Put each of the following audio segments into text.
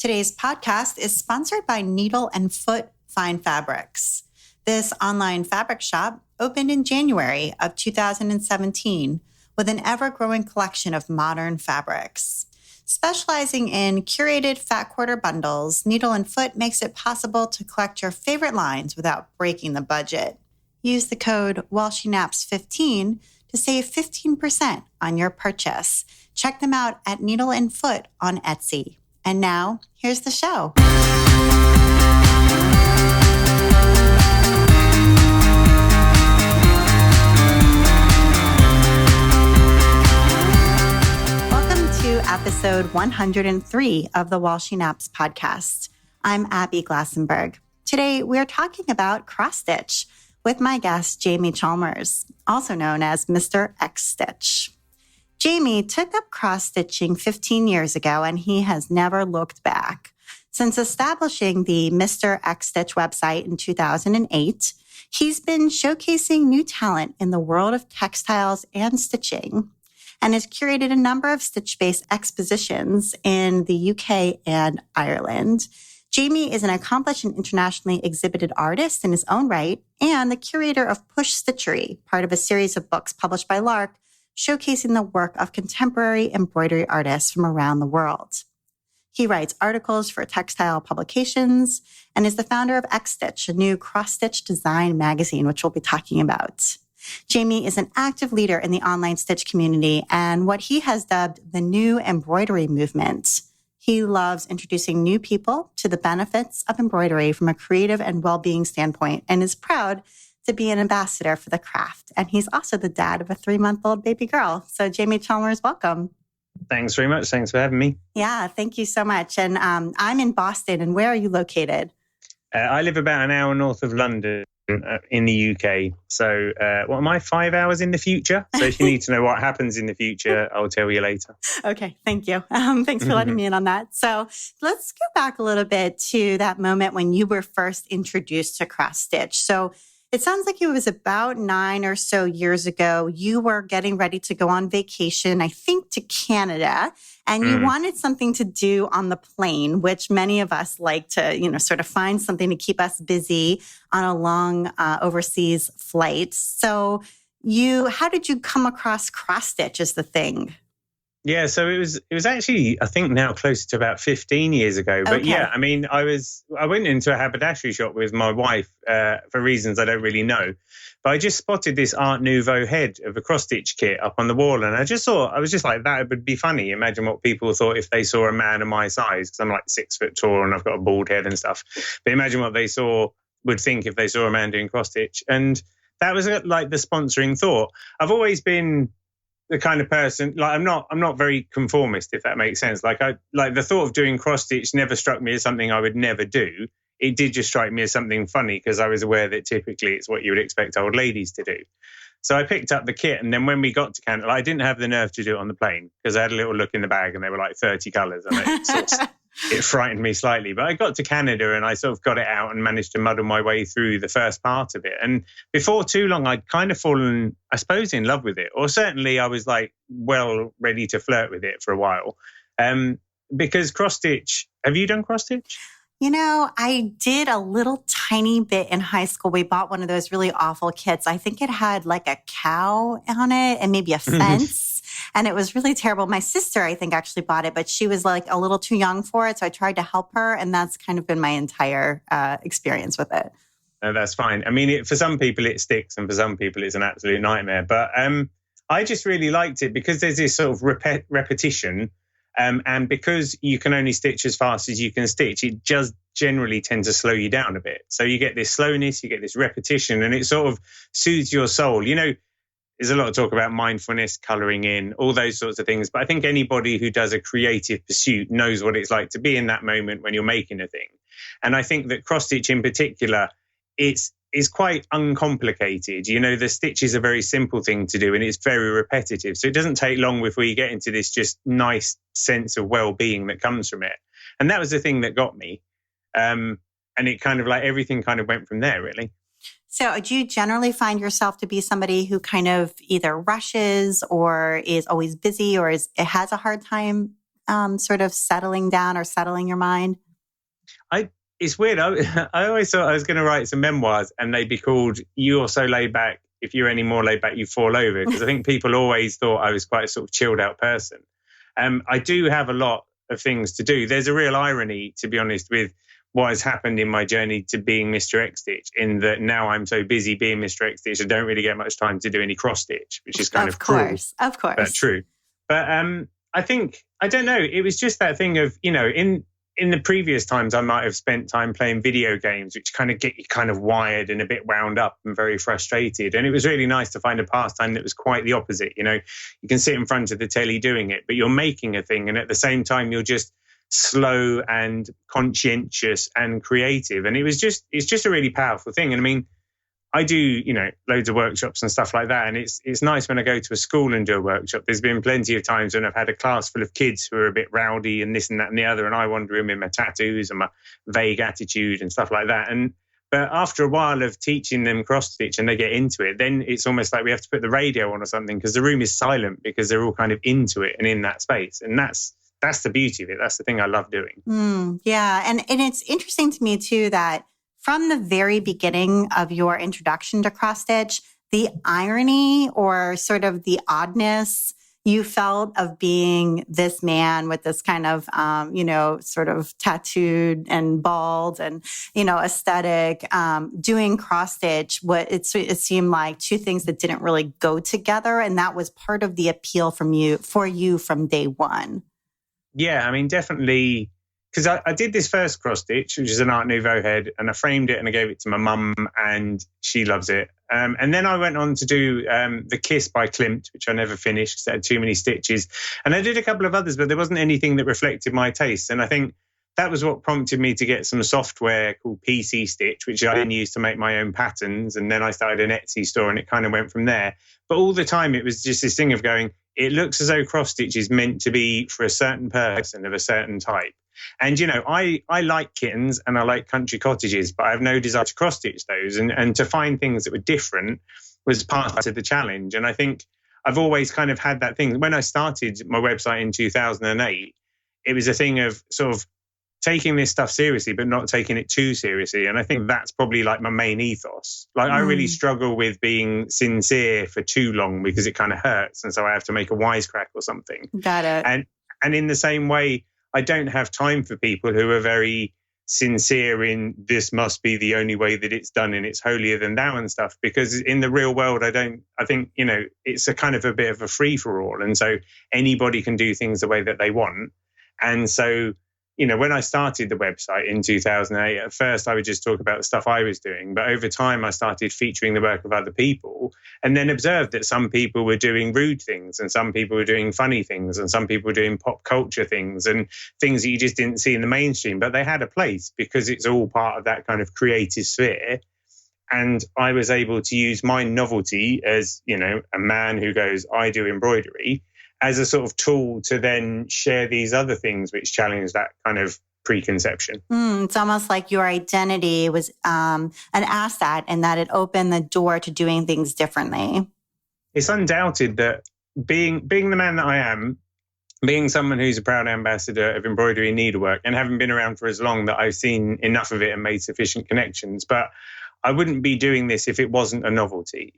Today's podcast is sponsored by Needle and Foot Fine Fabrics. This online fabric shop opened in January of 2017 with an ever-growing collection of modern fabrics. Specializing in curated fat quarter bundles, Needle and Foot makes it possible to collect your favorite lines without breaking the budget. Use the code WHILESHENAPS15 to save 15% on your purchase. Check them out at Needle and Foot on Etsy. And now, here's the show. Welcome to episode 103 of the While She Naps podcast. I'm Abby Glassenberg. Today, we're talking about cross-stitch with my guest, Jamie Chalmers, also known as Mr. X-Stitch. Jamie took up cross-stitching 15 years ago, and he has never looked back. Since establishing the Mr. X-Stitch website in 2008, he's been showcasing new talent in the world of textiles and stitching, and has curated a number of stitch-based expositions in the UK and Ireland. Jamie is an accomplished and internationally exhibited artist in his own right, and the curator of Push Stitchery, part of a series of books published by Lark, showcasing the work of contemporary embroidery artists from around the world. He writes articles for textile publications and is the founder of X-Stitch, a new cross-stitch design magazine, which we'll be talking about. Jamie is an active leader in the online stitch community and what he has dubbed the new embroidery movement. He loves introducing new people to the benefits of embroidery from a creative and well-being standpoint and is proud to be an ambassador for the craft. And he's also the dad of a 3-month-old baby girl. So Jamie Chalmers, welcome. Thanks very much. Thanks for having me. Yeah, thank you so much. And I'm in Boston. And where are you located? I live about an hour north of London in the UK. So what am I, 5 hours in the future? So if you need to know what happens in the future, I'll tell you later. Okay, thank you. Thanks for letting me in on that. So let's go back a little bit to that moment when you were first introduced to cross stitch. So it sounds like it was about 9 or so years ago. You were getting ready to go on vacation, I think to Canada, and you wanted something to do on the plane, which many of us like to, sort of find something to keep us busy on a long overseas flight. So how did you come across cross stitch as the thing? Yeah, so it was actually, I think now closer to about 15 years ago. But okay. Yeah, I mean, I went into a haberdashery shop with my wife for reasons I don't really know. But I just spotted this Art Nouveau head of a cross-stitch kit up on the wall. And I was just like, that would be funny. Imagine what people thought if they saw a man of my size, because I'm like 6 foot tall and I've got a bald head and stuff. But imagine what they would think if they saw a man doing cross-stitch. And that was like the sponsoring thought. I've always been the kind of person, like I'm not very conformist, if that makes sense. Like the thought of doing cross stitch never struck me as something I would never do. It did just strike me as something funny because I was aware that typically it's what you would expect old ladies to do. So I picked up the kit, and then when we got to Canada, I didn't have the nerve to do it on the plane because I had a little look in the bag and there were like 30 colours, and it frightened me slightly. But I got to Canada and I sort of got it out and managed to muddle my way through the first part of it. And before too long, I'd kind of fallen, I suppose, in love with it. Or certainly I was like, well, ready to flirt with it for a while. Because cross-stitch, have you done cross-stitch? I did a little tiny bit in high school. We bought one of those really awful kits. I think it had like a cow on it and maybe a fence. And it was really terrible. My sister, I think, actually bought it, but she was like a little too young for it. So I tried to help her. And that's kind of been my entire experience with it. No, that's fine. I mean, for some people it sticks and for some people it's an absolute nightmare. But I just really liked it because there's this sort of repetition. And because you can only stitch as fast as you can stitch, it just generally tends to slow you down a bit. So you get this slowness, you get this repetition, and it sort of soothes your soul. There's a lot of talk about mindfulness, colouring in, all those sorts of things. But I think anybody who does a creative pursuit knows what it's like to be in that moment when you're making a thing. And I think that cross-stitch in particular, it's quite uncomplicated. The stitch is a very simple thing to do and it's very repetitive. So it doesn't take long before you get into this just nice sense of well-being that comes from it. And that was the thing that got me. And it kind of like everything kind of went from there, really. So do you generally find yourself to be somebody who kind of either rushes or is always busy or has a hard time sort of settling down or settling your mind? It's weird. I always thought I was going to write some memoirs and they'd be called "You're So Laid Back. If you're any more laid back, you fall over." Because I think people always thought I was quite a sort of chilled out person. I do have a lot of things to do. There's a real irony, to be honest, with what has happened in my journey to being Mr. X-Stitch, in that now I'm so busy being Mr. X-Stitch, I don't really get much time to do any cross-stitch, which is kind of cruel, of course, but true. But I think, I don't know, it was just that thing of, in the previous times, I might have spent time playing video games, which kind of get you kind of wired and a bit wound up and very frustrated. And it was really nice to find a pastime that was quite the opposite. You can sit in front of the telly doing it, but you're making a thing. And at the same time, you're just slow and conscientious and creative. And it's just a really powerful thing. And I mean, I do, loads of workshops and stuff like that. And it's nice when I go to a school and do a workshop. There's been plenty of times when I've had a class full of kids who are a bit rowdy and this and that and the other. And I wander in with my tattoos and my vague attitude and stuff like that. But after a while of teaching them cross stitch and they get into it, then it's almost like we have to put the radio on or something because the room is silent because they're all kind of into it and in that space. And that's the beauty of it. That's the thing I love doing. Yeah. And it's interesting to me too that from the very beginning of your introduction to cross stitch, the irony or sort of the oddness you felt of being this man with this kind of, sort of tattooed and bald and, aesthetic, doing cross stitch, it seemed like two things that didn't really go together. And that was part of the appeal for you from day one. Yeah, I mean, definitely. Because I did this first cross stitch, which is an Art Nouveau head, and I framed it and I gave it to my mum and she loves it. And then I went on to do The Kiss by Klimt, which I never finished because it had too many stitches. And I did a couple of others, but there wasn't anything that reflected my taste. And I think that was what prompted me to get some software called PC Stitch, which I then used to make my own patterns. And then I started an Etsy store and it kind of went from there. But all the time it was just this thing of going, it looks as though cross stitch is meant to be for a certain person of a certain type. And, I like kittens and I like country cottages, but I have no desire to cross stitch those. And to find things that were different was part of the challenge. And I think I've always kind of had that thing. When I started my website in 2008, it was a thing of sort of taking this stuff seriously, but not taking it too seriously. And I think that's probably like my main ethos. Like I really struggle with being sincere for too long because it kind of hurts. And so I have to make a wisecrack or something. Got it. And in the same way, I don't have time for people who are very sincere in this must be the only way that it's done and it's holier than thou and stuff, because in the real world, I think, it's a kind of a bit of a free for all. And so anybody can do things the way that they want. And so, when I started the website in 2008, at first I would just talk about the stuff I was doing. But over time, I started featuring the work of other people and then observed that some people were doing rude things and some people were doing funny things and some people were doing pop culture things and things that you just didn't see in the mainstream. But they had a place because it's all part of that kind of creative sphere. And I was able to use my novelty as, a man who goes, I do embroidery, as a sort of tool to then share these other things which challenge that kind of preconception. It's almost like your identity was an asset and that it opened the door to doing things differently. It's undoubted that being the man that I am, being someone who's a proud ambassador of embroidery and needlework and having been around for as long that I've seen enough of it and made sufficient connections. But I wouldn't be doing this if it wasn't a novelty.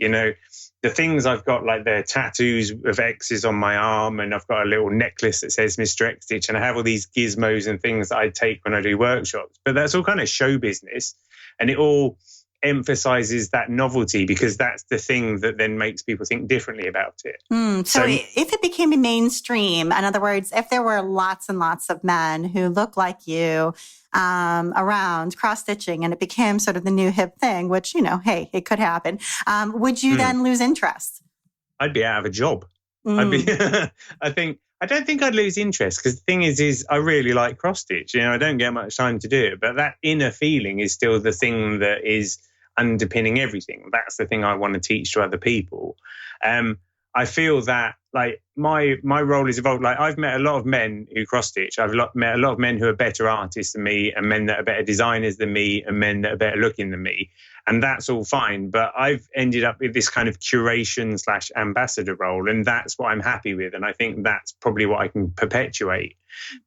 The things I've got, like the tattoos of X's on my arm, and I've got a little necklace that says Mr. X-Stitch, and I have all these gizmos and things that I take when I do workshops. But that's all kind of show business, and it all emphasizes that novelty because that's the thing that then makes people think differently about it. So if it became a mainstream, in other words, if there were lots and lots of men who look like you around cross-stitching and it became sort of the new hip thing, which, hey, it could happen, would you then lose interest? I'd be out of a job. I don't think I'd lose interest because the thing is I really like cross-stitch. I don't get much time to do it, but that inner feeling is still the thing that is underpinning everything. That's the thing I want to teach to other people. I feel that like my role has evolved. Like I've met a lot of men who cross stitch. Met a lot of men who are better artists than me, and men that are better designers than me, and men that are better looking than me. And that's all fine. But I've ended up with this kind of curation / ambassador role. And that's what I'm happy with. And I think that's probably what I can perpetuate,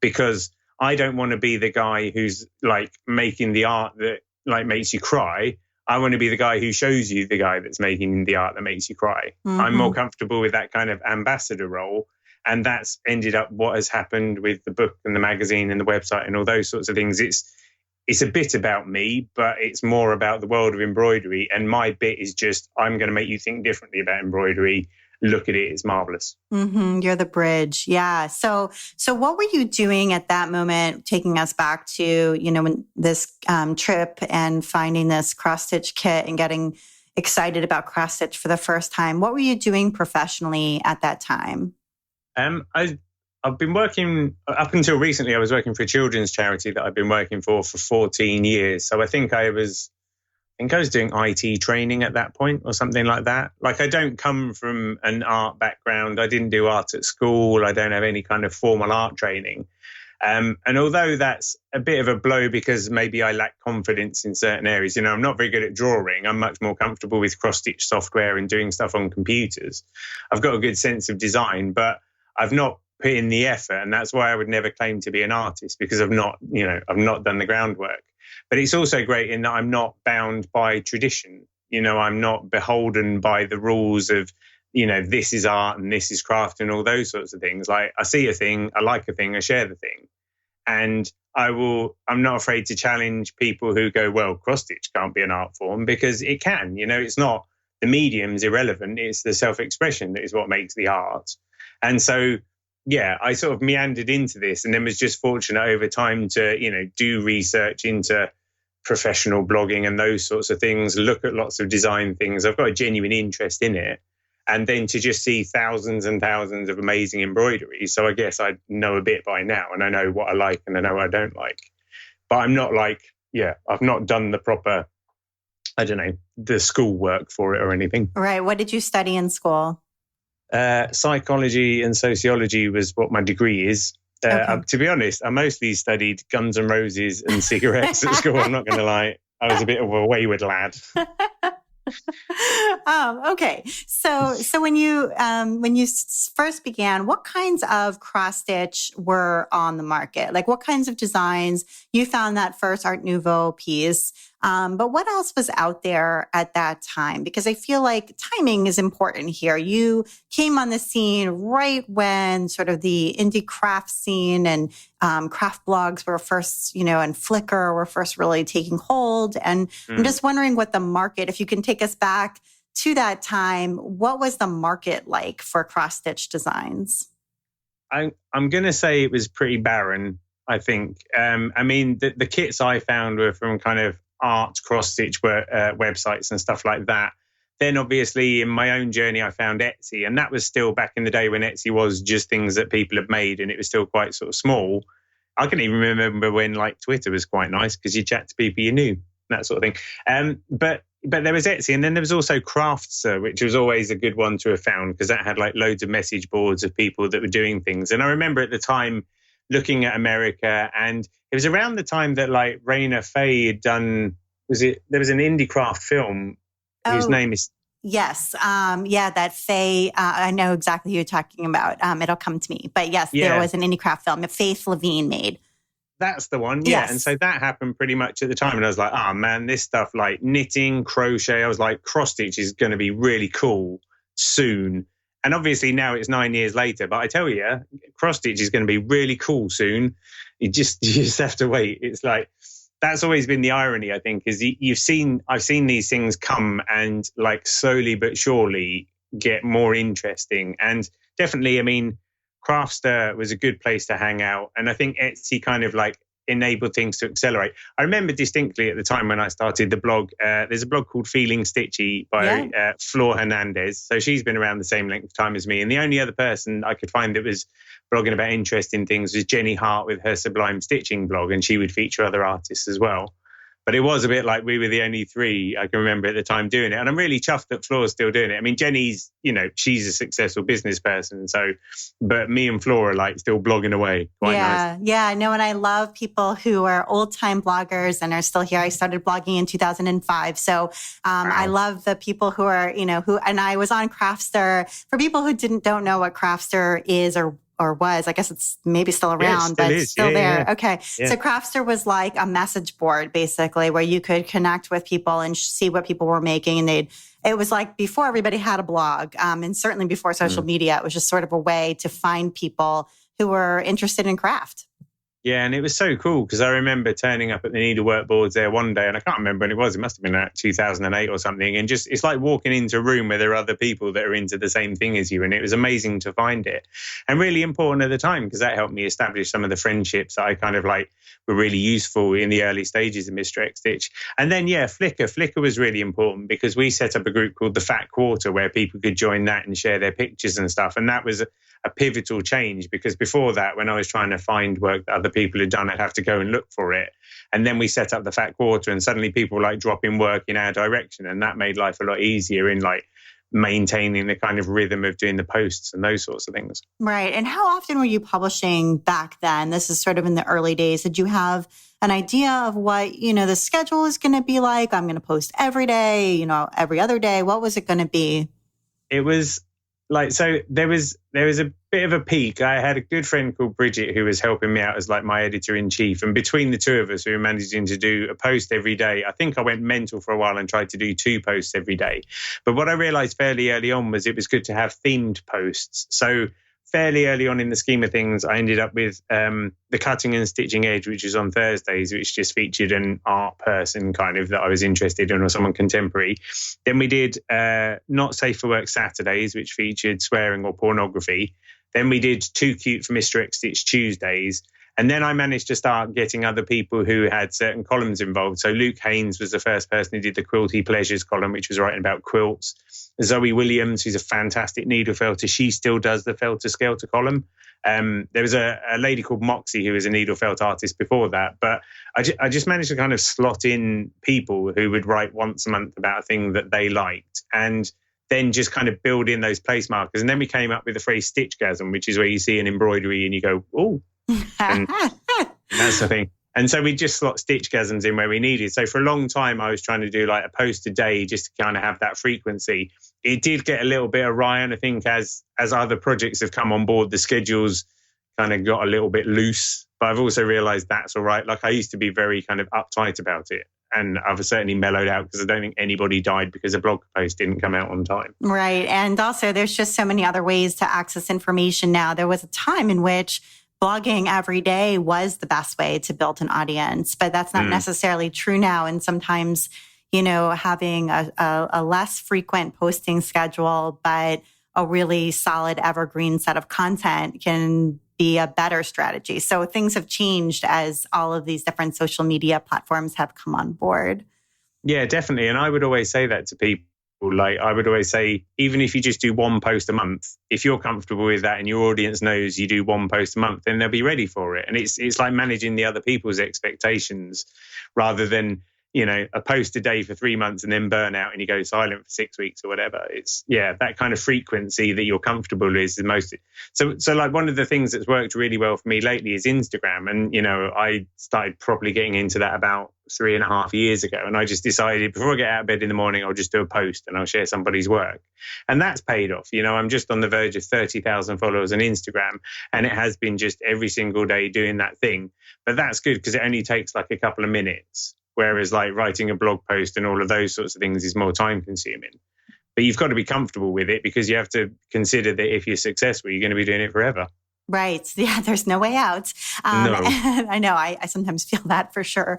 because I don't want to be the guy who's like making the art that like makes you cry. I want to be the guy who shows you the guy that's making the art that makes you cry. Mm-hmm. I'm more comfortable with that kind of ambassador role. And that's ended up what has happened with the book and the magazine and the website and all those sorts of things. It's a bit about me, but it's more about the world of embroidery. And my bit is just, I'm going to make you think differently about embroidery. Look at it, it's marvelous. Mm-hmm. You're the bridge. Yeah. So what were you doing at that moment, taking us back to, when this trip and finding this cross-stitch kit and getting excited about cross-stitch for the first time? What were you doing professionally at that time? I've been working, up until recently, I was working for a children's charity that I've been working for 14 years. So I think I was doing IT training at that point or something like that. Like I don't come from an art background. I didn't do art at school. I don't have any kind of formal art training. And although that's a bit of a blow because maybe I lack confidence in certain areas, I'm not very good at drawing. I'm much more comfortable with cross-stitch software and doing stuff on computers. I've got a good sense of design, but I've not put in the effort. And that's why I would never claim to be an artist, because I've not done the groundwork. But it's also great in that I'm not bound by tradition. I'm not beholden by the rules of, this is art and this is craft and all those sorts of things. Like I see a thing, I like a thing, I share the thing. And I'm not afraid to challenge people who go, well, cross-stitch can't be an art form, because it can. It's not, the medium's irrelevant. It's the self-expression that is what makes the art. And so, yeah, I sort of meandered into this and then was just fortunate over time to, do research into professional blogging and those sorts of things, look at lots of design things. I've got a genuine interest in it. And then to just see thousands and thousands of amazing embroideries. So I guess I know a bit by now, and I know what I like and I know what I don't like. But I'm not like, I've not done the proper, the school work for it or anything. Right. What did you study in school? Psychology and sociology was what my degree is. Okay. To be honest, I mostly studied Guns N' Roses and cigarettes at school. I'm not going to lie. I was a bit of a wayward lad. Okay. So when you first began, what kinds of cross stitch were on the market? Like what kinds of designs? You found that first Art Nouveau piece, but what else was out there at that time? Because I feel like timing is important here. You came on the scene right when sort of the indie craft scene and craft blogs were first, and Flickr were first really taking hold. And I'm just wondering what the market, if you can take us back to that time, what was the market like for cross-stitch designs? I'm going to say it was pretty barren, I think. The kits I found were from kind of art cross-stitch websites and stuff like that. Then obviously in my own journey, I found Etsy, and that was still back in the day when Etsy was just things that people had made and it was still quite sort of small. I can even remember when like Twitter was quite nice because you chat to people you knew, that sort of thing. But there was Etsy, and then there was also Craftster, which was always a good one to have found because that had like loads of message boards of people that were doing things. And I remember at the time looking at America, and it was around the time that like Raina Faye had done, there was an indie craft film whose name is... Yes. That Faye, I know exactly who you're talking about. It'll come to me. But yes, there was an indie craft film that Faith Levine made. That's the one, yeah. Yes. And so that happened pretty much at the time. And I was like, oh man, this stuff like knitting, crochet, I was like, cross-stitch is going to be really cool soon. And obviously now it's 9 years later, but I tell you, cross-stitch is going to be really cool soon. You just have to wait. It's like, that's always been the irony, I think, is I've seen these things come and like slowly but surely get more interesting. And definitely, Craftster was a good place to hang out. And I think Etsy kind of like enabled things to accelerate. I remember distinctly at the time when I started the blog, there's a blog called Feeling Stitchy by Flor Hernandez. So she's been around the same length of time as me. And the only other person I could find that was blogging about interesting things was Jenny Hart with her Sublime Stitching blog. And she would feature other artists as well. But it was a bit like we were the only three I can remember at the time doing it. And I'm really chuffed that Flora's still doing it. I mean, Jenny's, she's a successful business person. So, but me and Flora like still blogging away. Quite nice. Yeah. No, and I love people who are old time bloggers and are still here. I started blogging in 2005. So wow. I love the people who are, and I was on Craftster. For people who don't know what Craftster is or was, I guess it's maybe still around, but it's still there. Yeah. Okay. Yeah. So Craftster was like a message board, basically, where you could connect with people and see what people were making. And it was like before everybody had a blog, and certainly before social media, it was just sort of a way to find people who were interested in craft. Yeah, and it was so cool because I remember turning up at the needlework boards there one day, and I can't remember when it was. It must have been like 2008 or something. And just, it's like walking into a room where there are other people that are into the same thing as you. And it was amazing to find it, and really important at the time because that helped me establish some of the friendships that I kind of like were really useful in the early stages of Mr. X Stitch. And then, Flickr. Flickr was really important because we set up a group called the Fat Quarter where people could join that and share their pictures and stuff. And that was a pivotal change because before that, when I was trying to find work that other people had done, I'd have to go and look for it. And then we set up the Fat Quarter and suddenly people were like dropping work in our direction. And that made life a lot easier in like maintaining the kind of rhythm of doing the posts and those sorts of things. Right. And how often were you publishing back then? This is sort of in the early days. Did you have an idea of what, the schedule is going to be like? I'm going to post every day, every other day. What was it going to be? It was like, so there was a bit of a peak. I had a good friend called Bridget who was helping me out as like my editor-in-chief. And between the two of us, we were managing to do a post every day. I think I went mental for a while and tried to do 2 posts every day. But what I realized fairly early on was it was good to have themed posts. So fairly early on in the scheme of things, I ended up with the Cutting and Stitching Edge, which was on Thursdays, which just featured an art person kind of that I was interested in or someone contemporary. Then we did Not Safe for Work Saturdays, which featured swearing or pornography. Then we did Too Cute for Mr. X Stitch Tuesdays. And then I managed to start getting other people who had certain columns involved. So Luke Haynes was the first person who did the Quilty Pleasures column, which was writing about quilts. Zoe Williams, who's a fantastic needle felter, she still does the Felter Skelter column. There was a lady called Moxie who was a needle felt artist before that. But I just managed to kind of slot in people who would write once a month about a thing that they liked. And then just kind of build in those place markers. And then we came up with the phrase Stitchgasm, which is where you see an embroidery and you go, oh, and that's the thing. And so we just slot Stitchgasms in where we needed. So for a long time, I was trying to do like a post a day just to kind of have that frequency. It did get a little bit of Ryan. I think as other projects have come on board, the schedules kind of got a little bit loose. But I've also realized that's all right. Like I used to be very kind of uptight about it. And I've certainly mellowed out because I don't think anybody died because a blog post didn't come out on time. Right. And also there's just so many other ways to access information now. There was a time in which blogging every day was the best way to build an audience, but that's not necessarily true now. And sometimes, having a less frequent posting schedule, but a really solid evergreen set of content can be a better strategy. So things have changed as all of these different social media platforms have come on board. Yeah, definitely. And I would always say that to people. Like I would always say, even if you just do 1 post a month, if you're comfortable with that and your audience knows you do 1 post a month, then they'll be ready for it. And it's like managing the other people's expectations rather than, a post a day for 3 months and then burn out and you go silent for 6 weeks or whatever. It's that kind of frequency that you're comfortable with is the most. So like one of the things that's worked really well for me lately is Instagram. And, I started properly getting into that about 3.5 years ago. And I just decided before I get out of bed in the morning, I'll just do a post and I'll share somebody's work. And that's paid off. I'm just on the verge of 30,000 followers on Instagram. And it has been just every single day doing that thing. But that's good because it only takes like a couple of minutes. Whereas like writing a blog post and all of those sorts of things is more time consuming. But you've got to be comfortable with it because you have to consider that if you're successful, you're going to be doing it forever. Right. Yeah, there's no way out. No. I know. I sometimes feel that for sure.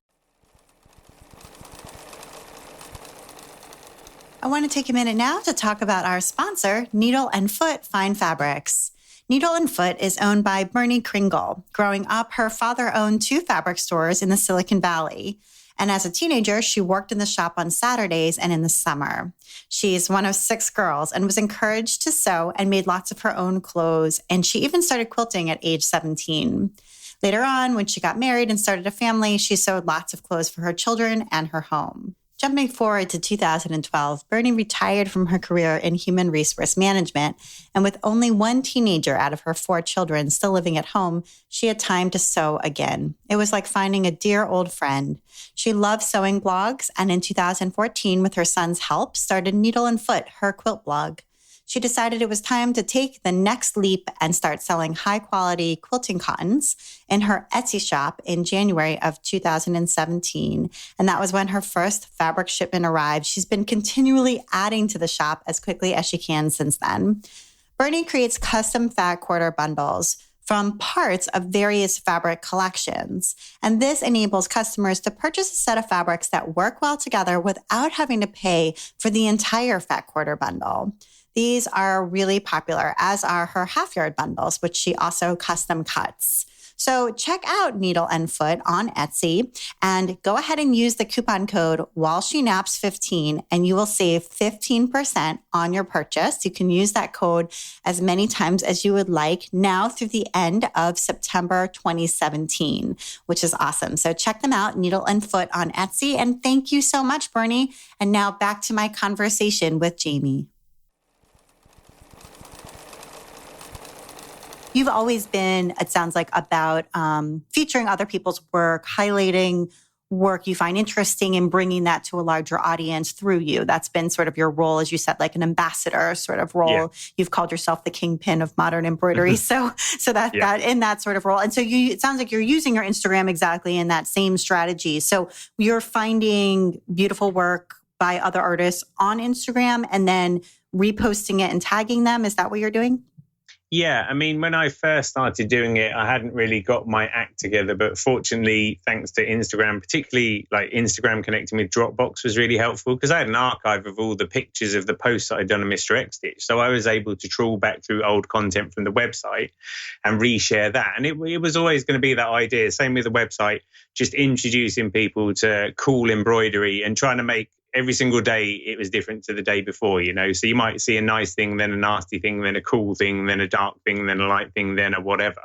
I want to take a minute now to talk about our sponsor, Needle and Foot Fine Fabrics. Needle and Foot is owned by Bernie Kringle. Growing up, her father owned 2 fabric stores in the Silicon Valley. And as a teenager, she worked in the shop on Saturdays and in the summer. She's one of 6 girls and was encouraged to sew and made lots of her own clothes. And she even started quilting at age 17. Later on, when she got married and started a family, she sewed lots of clothes for her children and her home. Jumping forward to 2012, Bernie retired from her career in human resource management, and with only one teenager out of her 4 children still living at home, she had time to sew again. It was like finding a dear old friend. She loved sewing blogs, and in 2014, with her son's help, started Needle and Foot, her quilt blog. She decided it was time to take the next leap and start selling high-quality quilting cottons in her Etsy shop in January of 2017. And that was when her first fabric shipment arrived. She's been continually adding to the shop as quickly as she can since then. Bernie creates custom fat quarter bundles from parts of various fabric collections. And this enables customers to purchase a set of fabrics that work well together without having to pay for the entire fat quarter bundle. These are really popular, as are her half-yard bundles, which she also custom cuts. So check out Needle and Foot on Etsy and go ahead and use the coupon code WHILESHENAPS15 and you will save 15% on your purchase. You can use that code as many times as you would like now through the end of September 2017, which is awesome. So check them out, Needle and Foot on Etsy. And thank you so much, Bernie. And now back to my conversation with Jamie. You've always been, it sounds like, about featuring other people's work, highlighting work you find interesting and bringing that to a larger audience through you. That's been sort of your role, as you said, like an ambassador sort of role. Yeah. You've called yourself the kingpin of modern embroidery. So that in that sort of role. And so it sounds like you're using your Instagram exactly in that same strategy. So you're finding beautiful work by other artists on Instagram and then reposting it and tagging them. Is that what you're doing? Yeah, I mean, when I first started doing it, I hadn't really got my act together. But fortunately, thanks to Instagram, particularly like Instagram connecting with Dropbox was really helpful because I had an archive of all the pictures of the posts that I'd done on Mr. X Stitch. So I was able to trawl back through old content from the website and reshare that. And it was always going to be that idea. Same with the website, just introducing people to cool embroidery and trying to make every single day it was different to the day before, you know. So you might see a nice thing, then a nasty thing, then a cool thing, then a dark thing, then a light thing, then a whatever.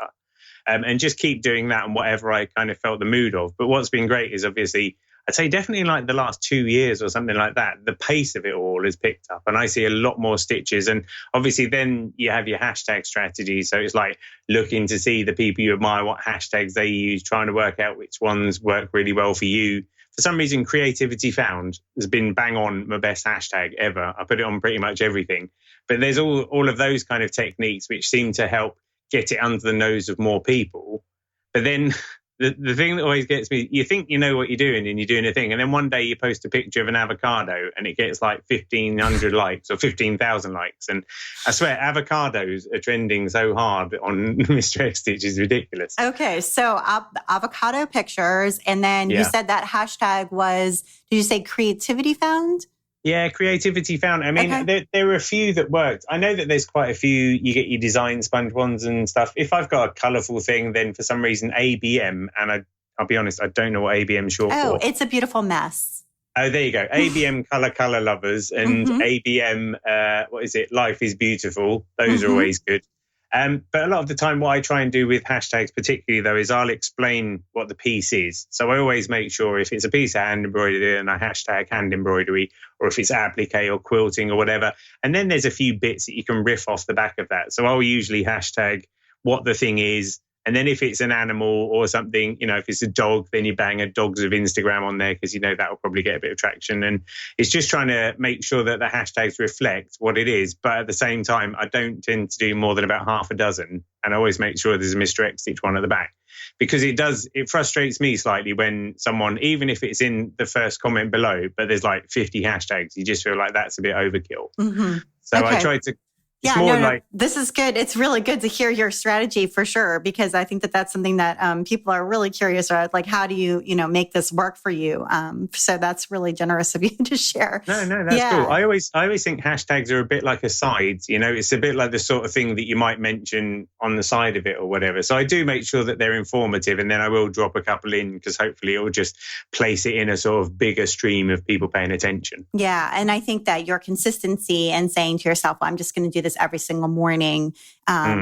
And just keep doing that and whatever I kind of felt the mood of. But what's been great is obviously, I'd say definitely like the last 2 years or something like that, the pace of it all has picked up and I see a lot more stitches. And obviously then you have your hashtag strategy. So it's like looking to see the people you admire, what hashtags they use, trying to work out which ones work really well for you. For some reason, Creativity Found has been bang on my best hashtag ever. I put it on pretty much everything. But there's all of those kind of techniques which seem to help get it under the nose of more people. But then the thing that always gets me, you think you know what you're doing and you're doing a thing. And then one day you post a picture of an avocado and it gets like 1,500 likes or 15,000 likes. And I swear avocados are trending so hard on Mr. X Stitch is ridiculous. Okay, so avocado pictures. And then you said that hashtag was, did you say Creativity Found? Yeah, Creativity Found. I mean, there were a few that worked. I know that there's quite a few, you get your design sponge ones and stuff. If I've got a colourful thing, then for some reason ABM, and I'll be honest, I don't know what ABM is short for. Oh, it's a beautiful mess. Oh, there you go. ABM, Colour Lovers, and ABM, what is it? Life is Beautiful. Those are always good. But a lot of the time what I try and do with hashtags particularly though is I'll explain what the piece is. So I always make sure if it's a piece of hand embroidery and I hashtag hand embroidery, or if it's applique or quilting or whatever. And then there's a few bits that you can riff off the back of that. So I'll usually hashtag what the thing is. And then if it's an animal or something, you know, if it's a dog, then you bang a dogs of Instagram on there because, you know, that will probably get a bit of traction. And it's just trying to make sure that the hashtags reflect what it is. But at the same time, I don't tend to do more than about half a dozen. And I always make sure there's a Mr. X Stitch one at the back. Because it frustrates me slightly when someone, even if it's in the first comment below, but there's like 50 hashtags, you just feel like that's a bit overkill. So I try to... This is good. It's really good to hear your strategy for sure, because I think that that's something that people are really curious about. Like, how do you, make this work for you? So that's really generous of you to share. No, that's cool. I always think hashtags are a bit like a side, it's a bit like the sort of thing that you might mention on the side of it or whatever. So I do make sure that they're informative, and then I will drop a couple in because hopefully it will just place it in a sort of bigger stream of people paying attention. Yeah. And I think that your consistency and saying to yourself, well, I'm just going to do this every single morning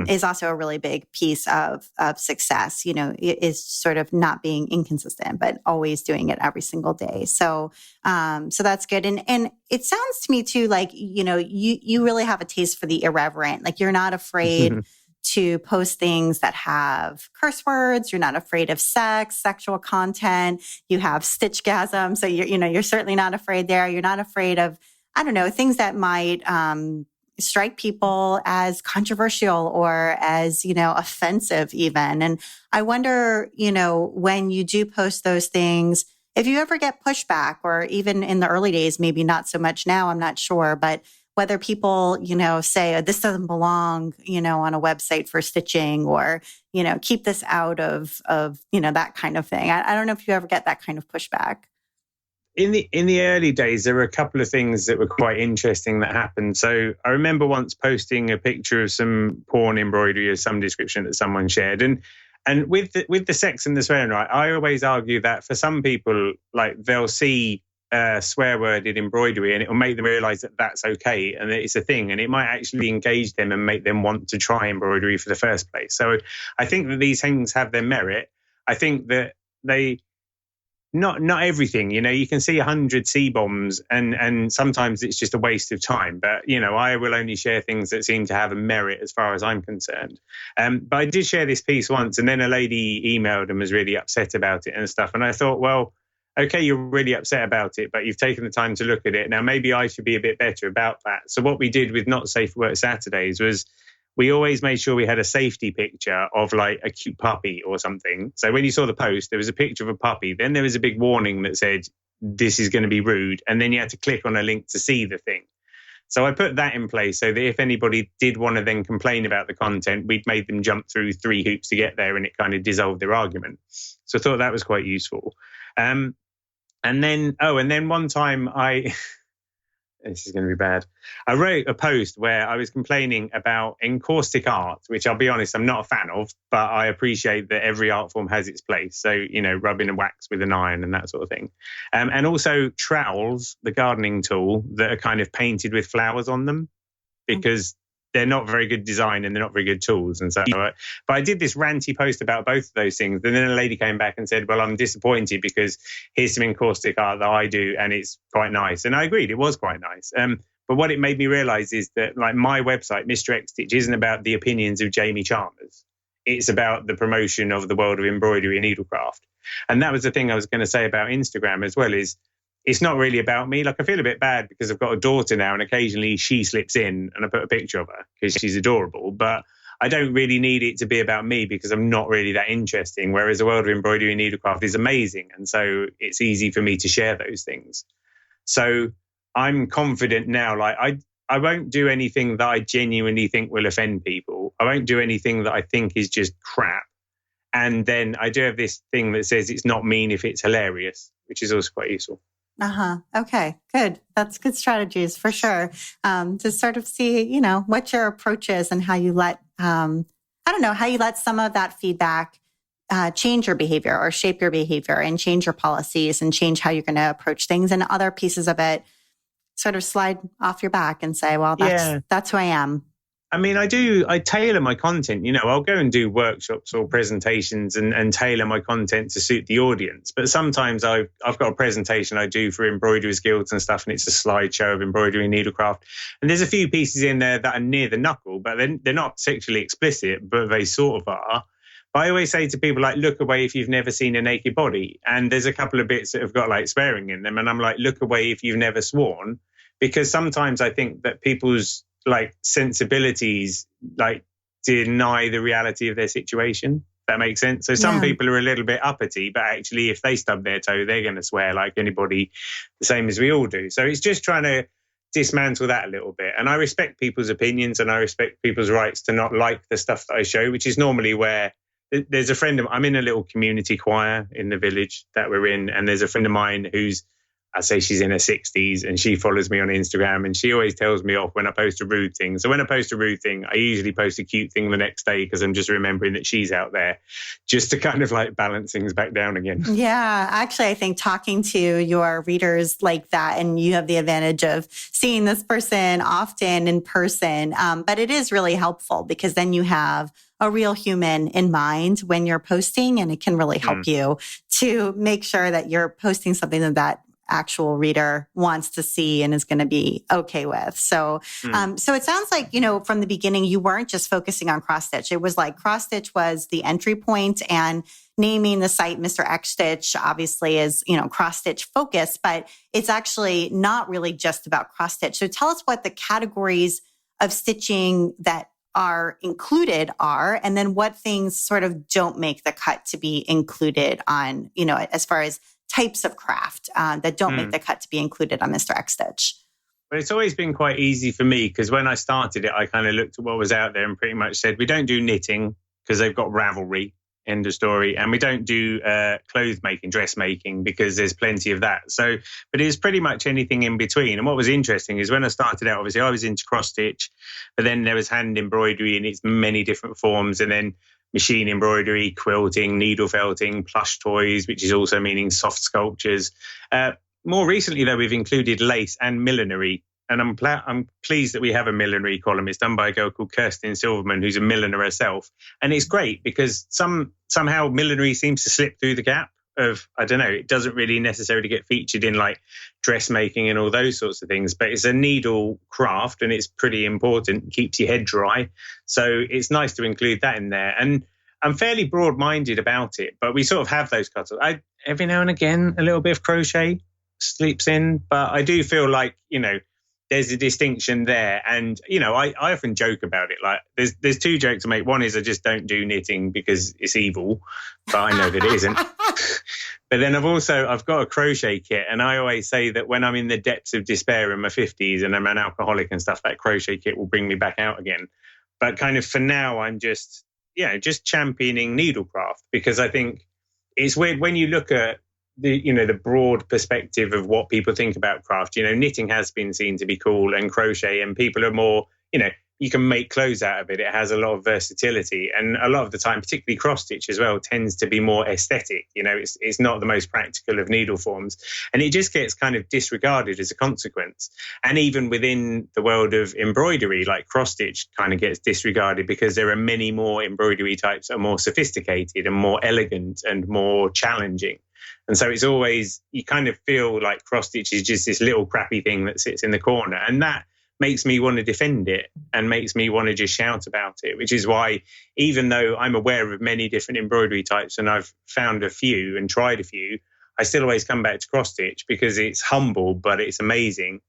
is also a really big piece of success. It is sort of not being inconsistent, but always doing it every single day. So that's good. And it sounds to me too, like, you really have a taste for the irreverent. Like, you're not afraid to post things that have curse words. You're not afraid of sex, sexual content. You have stitchgasm. So you're certainly not afraid there. You're not afraid of, I don't know, things that might strike people as controversial or as, offensive even. And I wonder, when you do post those things, if you ever get pushback, or even in the early days, maybe not so much now, I'm not sure, but whether people, say, oh, this doesn't belong, on a website for stitching, or, keep this out of, that kind of thing. I don't know if you ever get that kind of pushback. In the early days, there were a couple of things that were quite interesting that happened. So I remember once posting a picture of some porn embroidery of some description that someone shared. And with the sex and the swearing, right, I always argue that for some people, like, they'll see swear worded embroidery and it will make them realize that that's okay and that it's a thing, and it might actually engage them and make them want to try embroidery for the first place. So I think that these things have their merit. I think that they not everything, you can see 100 C-bombs and sometimes it's just a waste of time, but I will only share things that seem to have a merit as far as I'm concerned. But I did share this piece once, and then a lady emailed and was really upset about it and stuff, and I thought, well, okay, you're really upset about it, but you've taken the time to look at it. Now, maybe I should be a bit better about that. So what we did with Not Safe for Work Saturdays was we always made sure we had a safety picture of, like, a cute puppy or something. So when you saw the post, there was a picture of a puppy. Then there was a big warning that said, this is going to be rude. And then you had to click on a link to see the thing. So I put that in place so that if anybody did want to then complain about the content, we'd made them jump through 3 hoops to get there, and it kind of dissolved their argument. So I thought that was quite useful. And then one time this is going to be bad. I wrote a post where I was complaining about encaustic art, which I'll be honest, I'm not a fan of, but I appreciate that every art form has its place. So, rubbing a wax with an iron and that sort of thing. And also trowels, the gardening tool, that are kind of painted with flowers on them, because they're not very good design and they're not very good tools. And so, but I did this ranty post about both of those things. And then a lady came back and said, well, I'm disappointed because here's some encaustic art that I do and it's quite nice. And I agreed, it was quite nice. But what it made me realize is that, like, my website, Mr. X Stitch, isn't about the opinions of Jamie Chalmers. It's about the promotion of the world of embroidery and needlecraft. And that was the thing I was going to say about Instagram as well, is it's not really about me. Like, I feel a bit bad because I've got a daughter now and occasionally she slips in and I put a picture of her because she's adorable. But I don't really need it to be about me because I'm not really that interesting. Whereas the world of embroidery and needlecraft is amazing. And so it's easy for me to share those things. So I'm confident now, like, I won't do anything that I genuinely think will offend people. I won't do anything that I think is just crap. And then I do have this thing that says it's not mean if it's hilarious, which is also quite useful. Okay, good. That's good strategies for sure. To sort of see, what your approach is and how you let, how you let some of that feedback change your behavior or shape your behavior and change your policies and change how you're going to approach things, and other pieces of it sort of slide off your back and say, well, that's who I am. I mean, I tailor my content. I'll go and do workshops or presentations and tailor my content to suit the audience. But sometimes I've got a presentation I do for embroiderers guilds and stuff, and it's a slideshow of embroidery and needlecraft. And there's a few pieces in there that are near the knuckle, but they're not sexually explicit, but they sort of are. But I always say to people, like, look away if you've never seen a naked body. And there's a couple of bits that have got, like, swearing in them. And I'm like, look away if you've never sworn. Because sometimes I think that people's, like, sensibilities, like, deny the reality of their situation. That makes sense. So some people are a little bit uppity, but actually if they stub their toe, they're going to swear like anybody, the same as we all do. So it's just trying to dismantle that a little bit. And I respect people's opinions and I respect people's rights to not like the stuff that I show, which is normally where there's a friend of, I'm in a little community choir in the village that we're in. And there's a friend of mine who's I say she's in her 60s and she follows me on Instagram, and she always tells me off when I post a rude thing. So when I post a rude thing, I usually post a cute thing the next day because I'm just remembering that she's out there, just to kind of like balance things back down again. Yeah, actually, I think talking to your readers like that, and you have the advantage of seeing this person often in person, but it is really helpful because then you have a real human in mind when you're posting, and it can really help you to make sure that you're posting something that actual reader wants to see and is going to be okay with. So, so it sounds like, from the beginning, you weren't just focusing on cross stitch. It was like cross stitch was the entry point, and naming the site Mr. X Stitch obviously is, cross stitch focused, but it's actually not really just about cross stitch. So tell us what the categories of stitching that are included are, and then what things sort of don't make the cut to be included on, as far as types of craft that don't make the cut to be included on Mr. X Stitch. But it's always been quite easy for me because when I started it, I kind of looked at what was out there and pretty much said, we don't do knitting because they've got Ravelry, end of story. And we don't do clothes making, dressmaking, because there's plenty of that. So, but it's pretty much anything in between. And what was interesting is when I started out, obviously I was into cross stitch, but then there was hand embroidery in its many different forms. And then machine embroidery, quilting, needle felting, plush toys, which is also meaning soft sculptures. More recently, though, we've included lace and millinery. And I'm pleased that we have a millinery column. It's done by a girl called Kirsten Silverman, who's a milliner herself. And it's great because somehow millinery seems to slip through the gap of, I don't know, it doesn't really necessarily get featured in like dressmaking and all those sorts of things. But it's a needle craft and it's pretty important, keeps your head dry. So it's nice to include that in there. And I'm fairly broad-minded about it, but we sort of have those cuts. Every now and again, a little bit of crochet sleeps in, but I do feel like, there's a distinction there. And, I often joke about it. Like there's two jokes to make. One is I just don't do knitting because it's evil, but I know that it isn't. But then I've got a crochet kit. And I always say that when I'm in the depths of despair in my 50s and I'm an alcoholic and stuff, that crochet kit will bring me back out again. But kind of for now, I'm just championing needlecraft because I think it's weird when you look at the broad perspective of what people think about craft. Knitting has been seen to be cool and crochet, and people are more, you can make clothes out of it. It has a lot of versatility. And a lot of the time, particularly cross stitch as well, tends to be more aesthetic. It's not the most practical of needle forms. And it just gets kind of disregarded as a consequence. And even within the world of embroidery, like cross stitch kind of gets disregarded because there are many more embroidery types that are more sophisticated and more elegant and more challenging. And so it's always, you kind of feel like cross stitch is just this little crappy thing that sits in the corner. And that makes me want to defend it and makes me want to just shout about it, which is why, even though I'm aware of many different embroidery types and I've found a few and tried a few, I still always come back to cross stitch because it's humble, but it's amazing.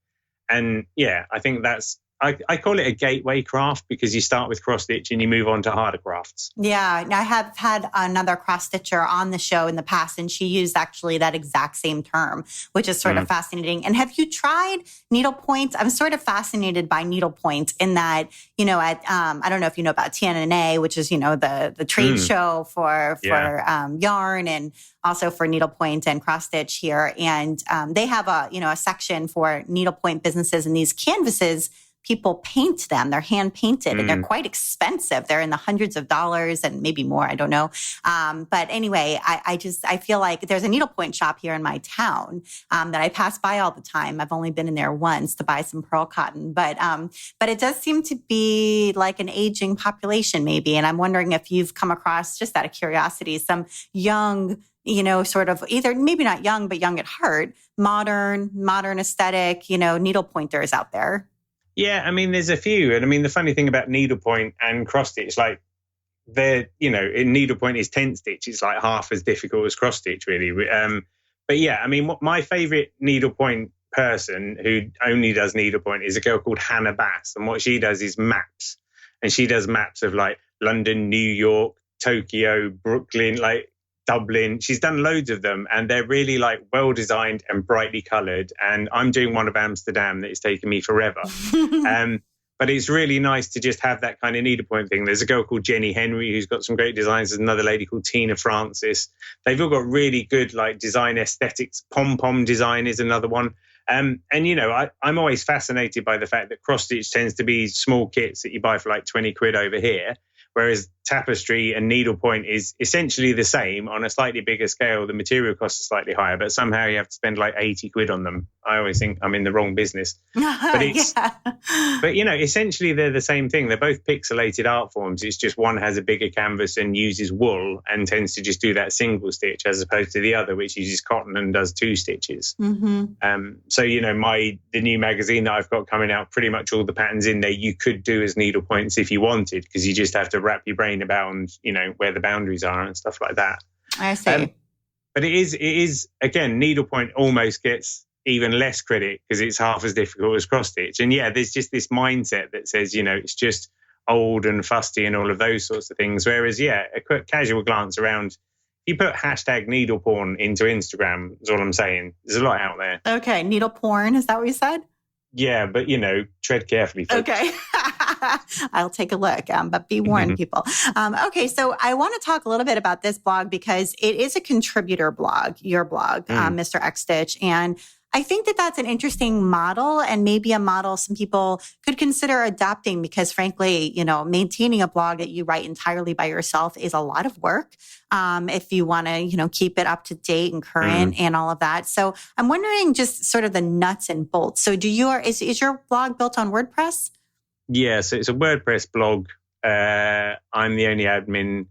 And I think I call it a gateway craft because you start with cross stitch and you move on to harder crafts. Yeah, I have had another cross stitcher on the show in the past, and she used actually that exact same term, which is sort of fascinating. And have you tried needlepoint? I'm sort of fascinated by needlepoint in that, at I don't know if you know about TNNA, which is the trade show for yarn and also for needlepoint and cross stitch here, and they have a section for needlepoint businesses, and these canvases, people paint them. They're hand painted and they're quite expensive. They're in the hundreds of dollars and maybe more. I don't know. But anyway, I feel like there's a needlepoint shop here in my town that I pass by all the time. I've only been in there once to buy some pearl cotton, but it does seem to be like an aging population maybe. And I'm wondering if you've come across, just out of curiosity, some young, sort of either maybe not young, but young at heart, modern aesthetic, needlepointers out there. Yeah, I mean, there's a few. And I mean, the funny thing about needlepoint and cross stitch, like in needlepoint is 10 stitch. It's like half as difficult as cross stitch, really. But yeah, I mean, my favorite needlepoint person who only does needlepoint is a girl called Hannah Bass. And what she does is maps. And she does maps of like London, New York, Tokyo, Brooklyn, like Dublin. She's done loads of them and they're really like well designed and brightly coloured. And I'm doing one of Amsterdam that is taking me forever. But it's really nice to just have that kind of needlepoint thing. There's a girl called Jenny Henry who's got some great designs. There's another lady called Tina Francis. They've all got really good like design aesthetics. Pom Pom Design is another one. And, I'm always fascinated by the fact that cross stitch tends to be small kits that you buy for like 20 quid over here, whereas tapestry and needlepoint is essentially the same on a slightly bigger scale. The material costs are slightly higher, but somehow you have to spend like 80 quid on them. I always think I'm in the wrong business. But essentially they're the same thing. They're both pixelated art forms. It's just one has a bigger canvas and uses wool and tends to just do that single stitch, as opposed to the other, which uses cotton and does 2 stitches. So, the new magazine that I've got coming out, pretty much all the patterns in there you could do as needlepoints if you wanted, because you just have to wrap your brain around, where the boundaries are and stuff like that. I see. But it is again, needlepoint almost gets even less credit because it's half as difficult as cross stitch. And there's just this mindset that says, it's just old and fusty and all of those sorts of things. Whereas, a quick casual glance around, you put hashtag needle porn into Instagram, is all I'm saying. There's a lot out there. Okay. Needle porn. Is that what you said? Yeah, but, tread carefully, folks. Okay. I'll take a look, but be warned, people. Okay, so I want to talk a little bit about this blog because it is a contributor blog, your blog, Mr. X Stitch. And I think that that's an interesting model, and maybe a model some people could consider adopting because, frankly, maintaining a blog that you write entirely by yourself is a lot of work. If you want to, keep it up to date and current and all of that. So I'm wondering just sort of the nuts and bolts. So is your blog built on WordPress? Yeah, so it's a WordPress blog. I'm the only admin,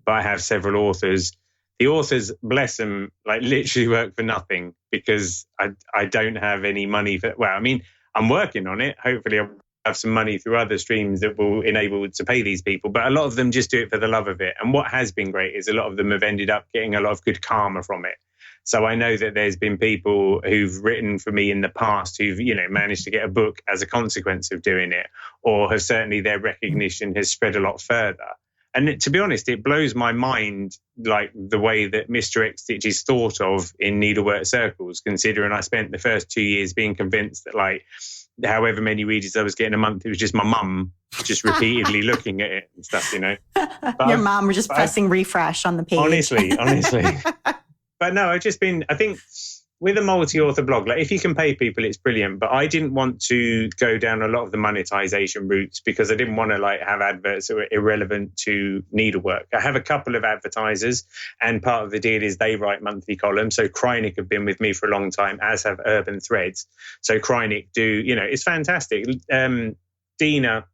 but I have several authors. The authors, bless them, like literally work for nothing because I don't have any money for. Well, I mean, I'm working on it. Hopefully, I'll have some money through other streams that will enable to pay these people. But a lot of them just do it for the love of it. And what has been great is a lot of them have ended up getting a lot of good karma from it. So I know that there's been people who've written for me in the past who've, managed to get a book as a consequence of doing it, or have certainly their recognition has spread a lot further. And to be honest, it blows my mind, like the way that Mr. X Stitch is thought of in needlework circles, considering I spent the first 2 years being convinced that like however many readers I was getting a month, it was just my mum just repeatedly looking at it and stuff, But your mom was just pressing refresh on the page. Honestly. But no, I think with a multi-author blog, like if you can pay people, it's brilliant. But I didn't want to go down a lot of the monetization routes because I didn't want to like have adverts that were irrelevant to needlework. I have a couple of advertisers, and part of the deal is they write monthly columns. So Krynic have been with me for a long time, as have Urban Threads. So Krynic do, it's fantastic. Dina,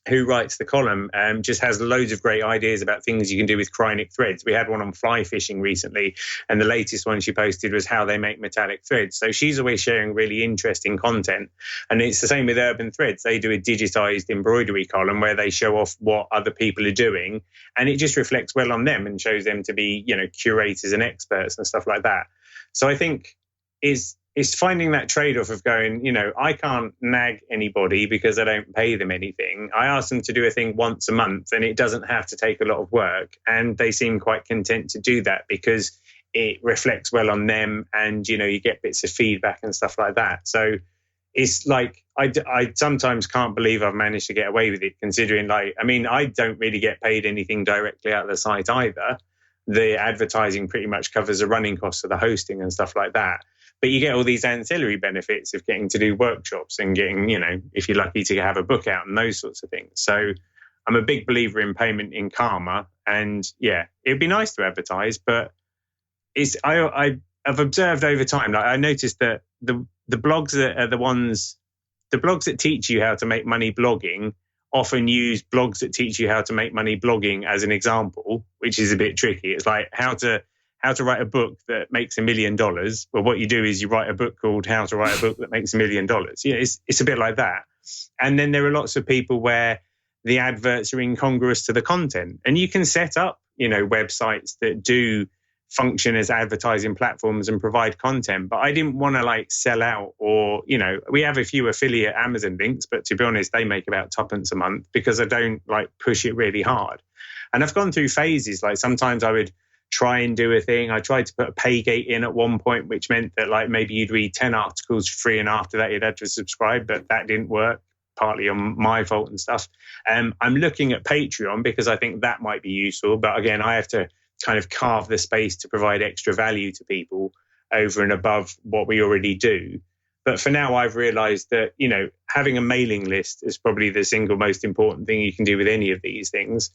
who writes the column, just has loads of great ideas about things you can do with Krynic threads. We had one on fly fishing recently, and the latest one she posted was how they make metallic threads. So she's always sharing really interesting content. And it's the same with Urban Threads. They do a digitized embroidery column where they show off what other people are doing, and it just reflects well on them and shows them to be, curators and experts and stuff like that. So I think it's finding that trade-off of going, I can't nag anybody because I don't pay them anything. I ask them to do a thing once a month and it doesn't have to take a lot of work. And they seem quite content to do that because it reflects well on them and, you get bits of feedback and stuff like that. So it's like, I sometimes can't believe I've managed to get away with it considering I don't really get paid anything directly out of the site either. The advertising pretty much covers the running costs of the hosting and stuff like that. But you get all these ancillary benefits of getting to do workshops and getting, if you're lucky to have a book out and those sorts of things. So I'm a big believer in payment in karma. And it'd be nice to advertise, but I've observed over time, I noticed that the blogs that are the blogs that teach you how to make money blogging often use blogs that teach you how to make money blogging as an example, which is a bit tricky. It's like how to write a book that makes $1 million. Well, what you do is you write a book called How to Write a Book That Makes $1 Million. It's a bit like that. And then there are lots of people where the adverts are incongruous to the content. And you can set up, websites that do function as advertising platforms and provide content. But I didn't want to sell out or, we have a few affiliate Amazon links, but to be honest, they make about twopence a month because I don't push it really hard. And I've gone through phases. Sometimes I would try and do a thing. I tried to put a pay gate in at one point, which meant that maybe you'd read 10 articles for free and after that you'd have to subscribe, but that didn't work. partly on my fault and stuff. I'm looking at Patreon because I think that might be useful. But again, I have to kind of carve the space to provide extra value to people over and above what we already do. But for now, I've realized that, having a mailing list is probably the single most important thing you can do with any of these things,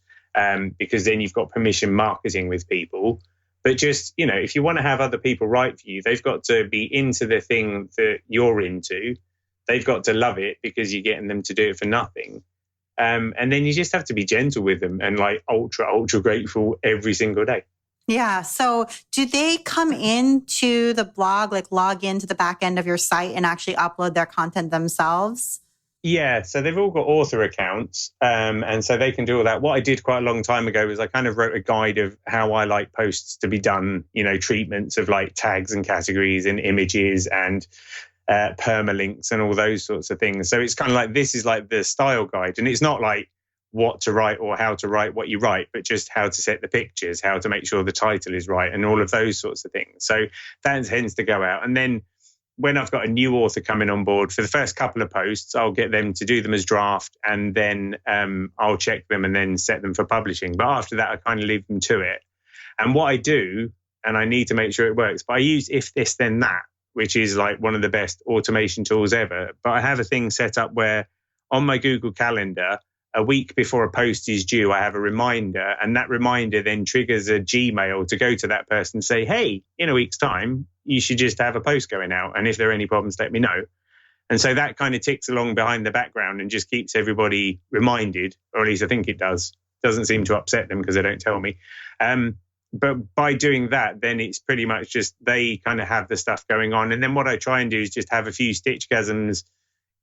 because then you've got permission marketing with people. But just, if you want to have other people write for you, they've got to be into the thing that you're into. They've got to love it because you're getting them to do it for nothing. And then you just have to be gentle with them and like ultra grateful every single day. Yeah. So do they come into the blog, like log into the back end of your site and actually upload their content themselves? Yeah. So they've all got author accounts. And so they can do all that. What I did quite a long time ago was I kind of wrote a guide of how I like posts to be done, treatments of like tags and categories and images and permalinks and all those sorts of things. So it's kind of like, this is like the style guide. And it's not like what to write or how to write what you write, but just how to set the pictures, how to make sure the title is right and all of those sorts of things. So that tends to go out. And then when I've got a new author coming on board, for the first couple of posts, I'll get them to do them as draft, and then I'll check them and then set them for publishing. But after that, I kind of leave them to it. And what I do, and I need to make sure it works, but I use If This Then That, which is like one of the best automation tools ever. But I have a thing set up where on my Google Calendar, a week before a post is due, I have a reminder, and that reminder then triggers a Gmail to go to that person and say, hey, in a week's time, you should just have a post going out. And if there are any problems, let me know. And so that kind of ticks along behind the background and just keeps everybody reminded, or at least I think it does. Doesn't seem to upset them because they don't tell me. But by doing that, then it's pretty much just they kind of have the stuff going on. And then what I try and do is just have a few Stitchgasms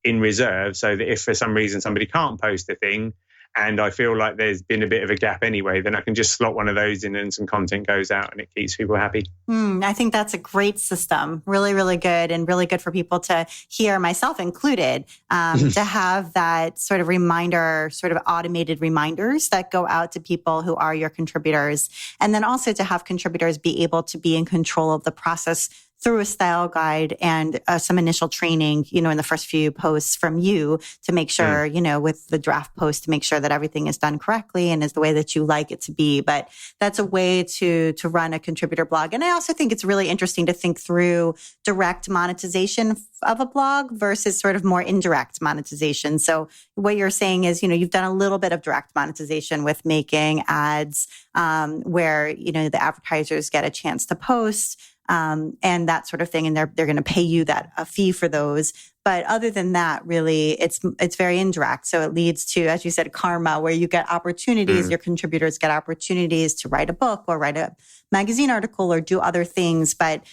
in reserve, so that if for some reason somebody can't post a thing and I feel like there's been a bit of a gap anyway, then I can just slot one of those in and some content goes out and it keeps people happy. I think that's a great system. Really, really good, and really good for people to hear, myself included, to have that sort of reminder, sort of automated reminders that go out to people who are your contributors. And then also to have contributors be able to be in control of the process through a style guide and some initial training, in the first few posts from you to make sure, with the draft post, to make sure that everything is done correctly and is the way that you like it to be. But that's a way to run a contributor blog. And I also think it's really interesting to think through direct monetization of a blog versus sort of more indirect monetization. So what you're saying is, you've done a little bit of direct monetization with making ads where, the advertisers get a chance to post and that sort of thing. And they're going to pay you a fee for those. But other than that, really, it's very indirect. So it leads to, as you said, karma, where you get opportunities, your contributors get opportunities to write a book or write a magazine article or do other things. But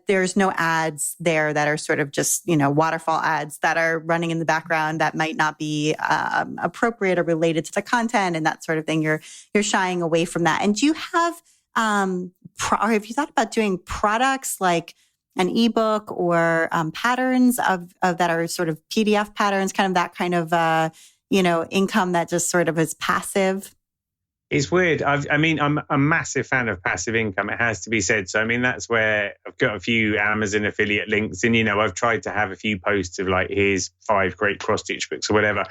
there's no ads there that are sort of just, waterfall ads that are running in the background that might not be appropriate or related to the content and that sort of thing. You're shying away from that. And do you have, or have you thought about doing products like an ebook or patterns of that are sort of PDF patterns, kind of that kind of income that just sort of is passive? It's weird. I'm a massive fan of passive income. It has to be said. So, that's where I've got a few Amazon affiliate links, and I've tried to have a few posts of like, here's 5 great cross stitch books or whatever.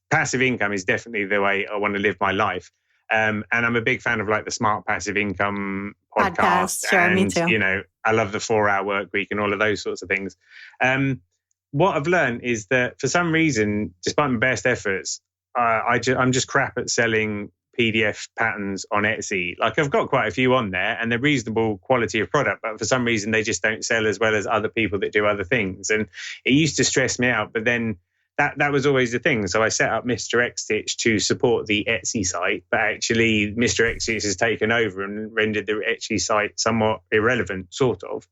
Passive income is definitely the way I want to live my life. And I'm a big fan of like the Smart Passive Income podcast. Sure, and, me too. I love the 4-hour work week and all of those sorts of things. What I've learned is that for some reason, despite my best efforts, I'm just crap at selling PDF patterns on Etsy. Like I've got quite a few on there and they're reasonable quality of product, but for some reason they just don't sell as well as other people that do other things. And it used to stress me out, but then that was always the thing. So I set up Mr. X Stitch to support the Etsy site, but actually Mr. X Stitch has taken over and rendered the Etsy site somewhat irrelevant, sort of.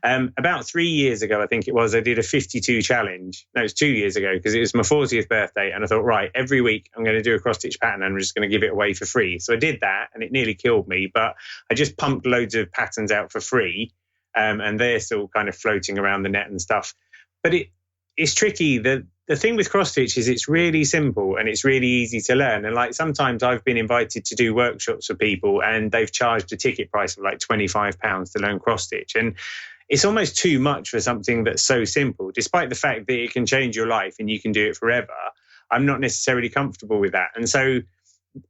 About 3 years ago, I think it was, I did a 52 challenge. No, it was 2 years ago because it was my 40th birthday. And I thought, right, every week I'm going to do a cross stitch pattern and I'm just going to give it away for free. So I did that and it nearly killed me, but I just pumped loads of patterns out for free. And they're still kind of floating around the net and stuff. But it's tricky. The thing with cross stitch is it's really simple and it's really easy to learn. And like sometimes I've been invited to do workshops for people and they've charged a ticket price of like £25 to learn cross stitch. And it's almost too much for something that's so simple, despite the fact that it can change your life and you can do it forever. I'm not necessarily comfortable with that. And so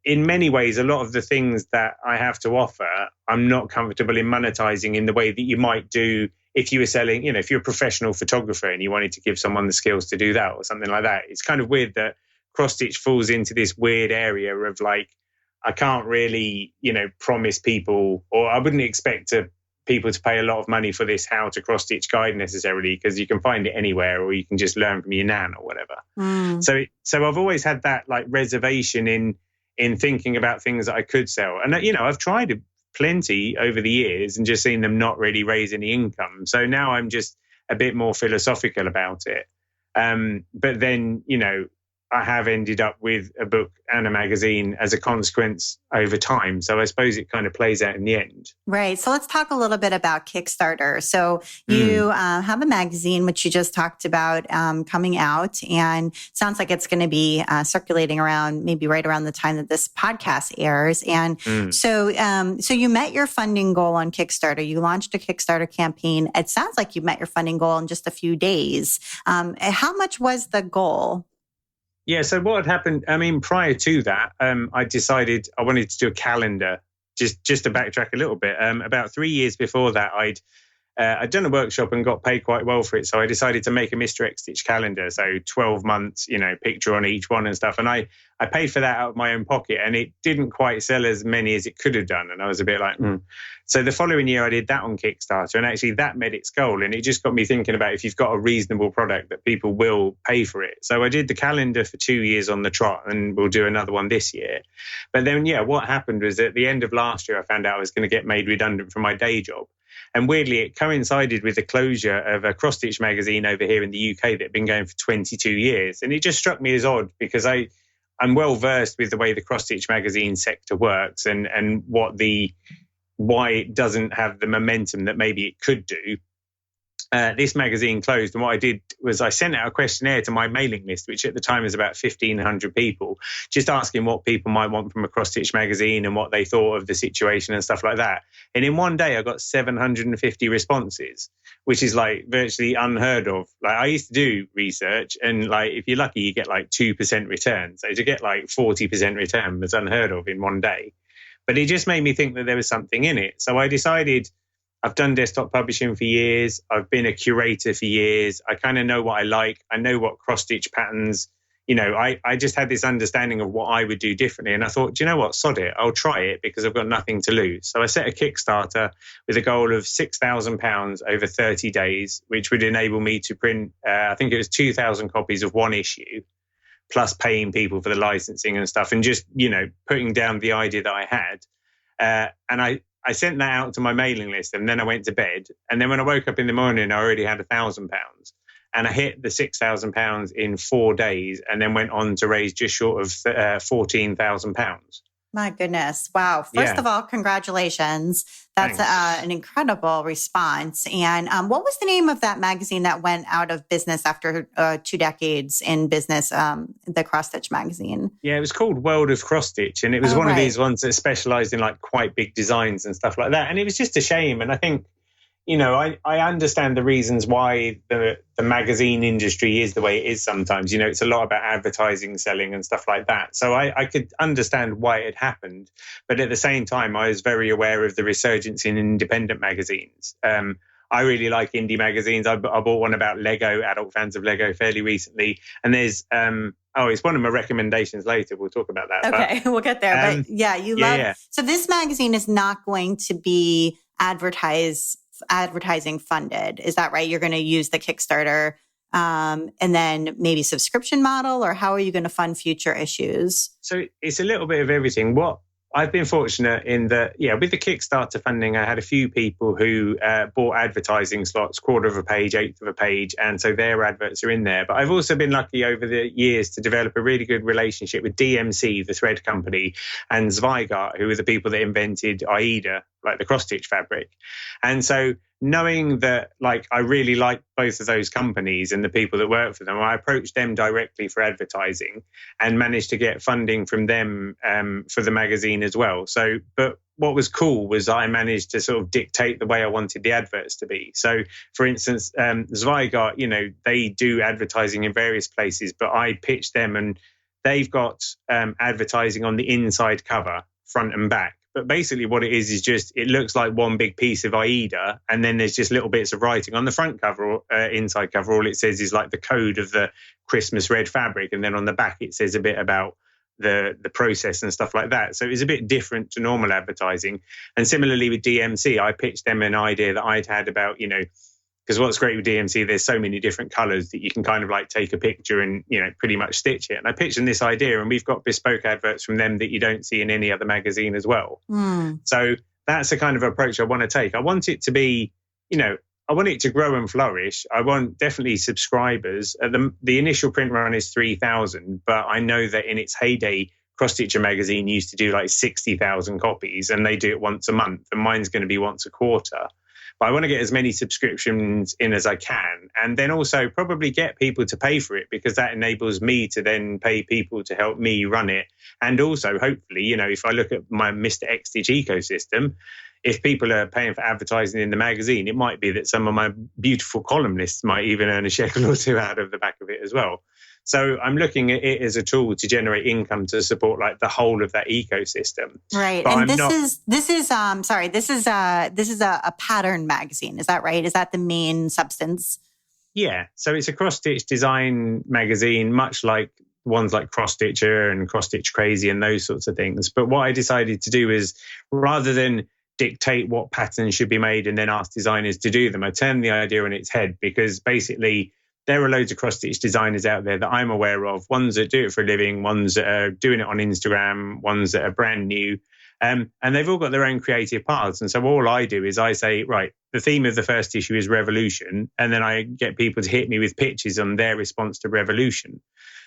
in many ways, a lot of the things that I have to offer, I'm not comfortable in monetizing in the way that you might do if you were selling, if you're a professional photographer and you wanted to give someone the skills to do that or something like that. It's kind of weird that cross stitch falls into this weird area of like, I can't really, promise people, or I wouldn't expect people to pay a lot of money for this how to cross stitch guide necessarily, because you can find it anywhere or you can just learn from your nan or whatever. So I've always had that like reservation in thinking about things that I could sell. And, I've tried plenty over the years and just seen them not really raise any income. So now I'm just a bit more philosophical about it. But then, I have ended up with a book and a magazine as a consequence over time. So I suppose it kind of plays out in the end. Right. So let's talk a little bit about Kickstarter. So you have a magazine, which you just talked about coming out, and sounds like it's going to be circulating around maybe right around the time that this podcast airs. And so you met your funding goal on Kickstarter. You launched a Kickstarter campaign. It sounds like you met your funding goal in just a few days. How much was the goal? Yeah, so what had happened, prior to that, I decided I wanted to do a calendar, just to backtrack a little bit. About 3 years before that, I'd done a workshop and got paid quite well for it. So I decided to make a Mr. X Stitch calendar. So 12 months, picture on each one and stuff. And I paid for that out of my own pocket, and it didn't quite sell as many as it could have done. And I was a bit like, So the following year I did that on Kickstarter, and actually that met its goal. And it just got me thinking about if you've got a reasonable product that people will pay for it. So I did the calendar for 2 years on the trot, and we'll do another one this year. But then, what happened was at the end of last year, I found out I was going to get made redundant from my day job. And weirdly, it coincided with the closure of a cross stitch magazine over here in the UK that had been going for 22 years. And it just struck me as odd because I'm well versed with the way the cross stitch magazine sector works and why it doesn't have the momentum that maybe it could do. This magazine closed, and what I did was I sent out a questionnaire to my mailing list, which at the time was about 1,500 people, just asking what people might want from a cross-stitch magazine and what they thought of the situation and stuff like that. And in one day, I got 750 responses, which is like virtually unheard of. Like I used to do research, and like if you're lucky, you get like 2% return. So to get like 40% return was unheard of in one day. But it just made me think that there was something in it. So I decided, I've done desktop publishing for years. I've been a curator for years. I kind of know what I like. I know what cross-stitch patterns, I just had this understanding of what I would do differently. And I thought, do you know what? Sod it. I'll try it because I've got nothing to lose. So I set a Kickstarter with a goal of £6,000 over 30 days, which would enable me to print, I think it was 2,000 copies of one issue, plus paying people for the licensing and stuff, and just, putting down the idea that I had. And I sent that out to my mailing list, and then I went to bed. And then when I woke up in the morning, I already had £1,000, and I hit the £6,000 in 4 days, and then went on to raise just short of £14,000. My goodness. Wow. First of all, congratulations. That's an incredible response. And what was the name of that magazine that went out of business after 2 decades in business, the Cross Stitch magazine? Yeah, it was called World of Cross Stitch. And it was one of these ones that specialized in like quite big designs and stuff like that. And it was just a shame. And I think, I understand the reasons why the magazine industry is the way it is sometimes. It's a lot about advertising, selling and stuff like that. So I could understand why it happened. But at the same time, I was very aware of the resurgence in independent magazines. I really like indie magazines. I bought one about Lego, adult fans of Lego, fairly recently. And there's, it's one of my recommendations later. We'll talk about that. Okay, we'll get there. But you love. Yeah. So this magazine is not going to be advertising funded. Is that right? You're going to use the Kickstarter and then maybe subscription model, or how are you going to fund future issues? So it's a little bit of everything. What I've been fortunate in that, with the Kickstarter funding, I had a few people who bought advertising slots, quarter of a page, eighth of a page, and so their adverts are in there. But I've also been lucky over the years to develop a really good relationship with DMC, the thread company, and Zweigart, who are the people that invented AIDA, like the cross-stitch fabric. And so knowing that like I really like both of those companies and the people that work for them, I approached them directly for advertising and managed to get funding from them for the magazine as well. So, but what was cool was I managed to sort of dictate the way I wanted the adverts to be. So, for instance, Zweigart, you know, they do advertising in various places, but I pitched them and they've got advertising on the inside cover, front and back. But basically what it is just, it looks like one big piece of AIDA, and then there's just little bits of writing. On the front cover, inside cover, all it says is like the code of the Christmas red fabric. And then on the back, it says a bit about the process and stuff like that. So it was a bit different to normal advertising. And similarly with DMC, I pitched them an idea that I'd had about, you know, because what's great with DMC, there's so many different colors that you can kind of like take a picture and, you know, pretty much stitch it. And I pitched them this idea, and we've got bespoke adverts from them that you don't see in any other magazine as well. So that's the kind of approach I want to take. I want it to be, you know, I want it to grow and flourish. I want definitely subscribers. The initial print run is 3,000, but I know that in its heyday, Cross Stitcher magazine used to do like 60,000 copies, and they do it once a month, and mine's going to be once a quarter. But I want to get as many subscriptions in as I can, and then also probably get people to pay for it, because that enables me to then pay people to help me run it. And also, hopefully, you know, if I look at my Mr. X-Stitch ecosystem, if people are paying for advertising in the magazine, it might be that some of my beautiful columnists might even earn a shekel or two out of the back of it as well. So I'm looking at it as a tool to generate income to support like the whole of that ecosystem. Right. But And this is a pattern magazine. Is that right? Is that the main substance? Yeah. So it's a cross-stitch design magazine, much like ones like Cross Stitcher and Cross Stitch Crazy and those sorts of things. But what I decided to do is, rather than dictate what patterns should be made and then ask designers to do them, I turned the idea on its head, because basically there are loads of cross-stitch designers out there that I'm aware of, ones that do it for a living, ones that are doing it on Instagram, ones that are brand new, and they've all got their own creative paths. And so all I do is I say, right, the theme of the first issue is revolution, and then I get people to hit me with pitches on their response to revolution.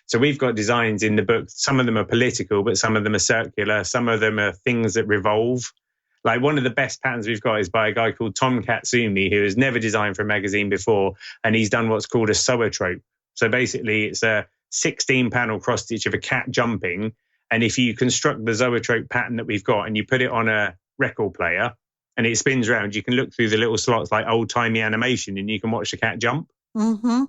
So we've got designs in the book. Some of them are political, but some of them are circular. Some of them are things that revolve. Like one of the best patterns we've got is by a guy called Tom Katsumi, who has never designed for a magazine before. And he's done what's called a zoetrope. So basically it's a 16-panel cross stitch of a cat jumping. And if you construct the zoetrope pattern that we've got and you put it on a record player and it spins around, you can look through the little slots like old-timey animation and you can watch the cat jump. Mm-hmm.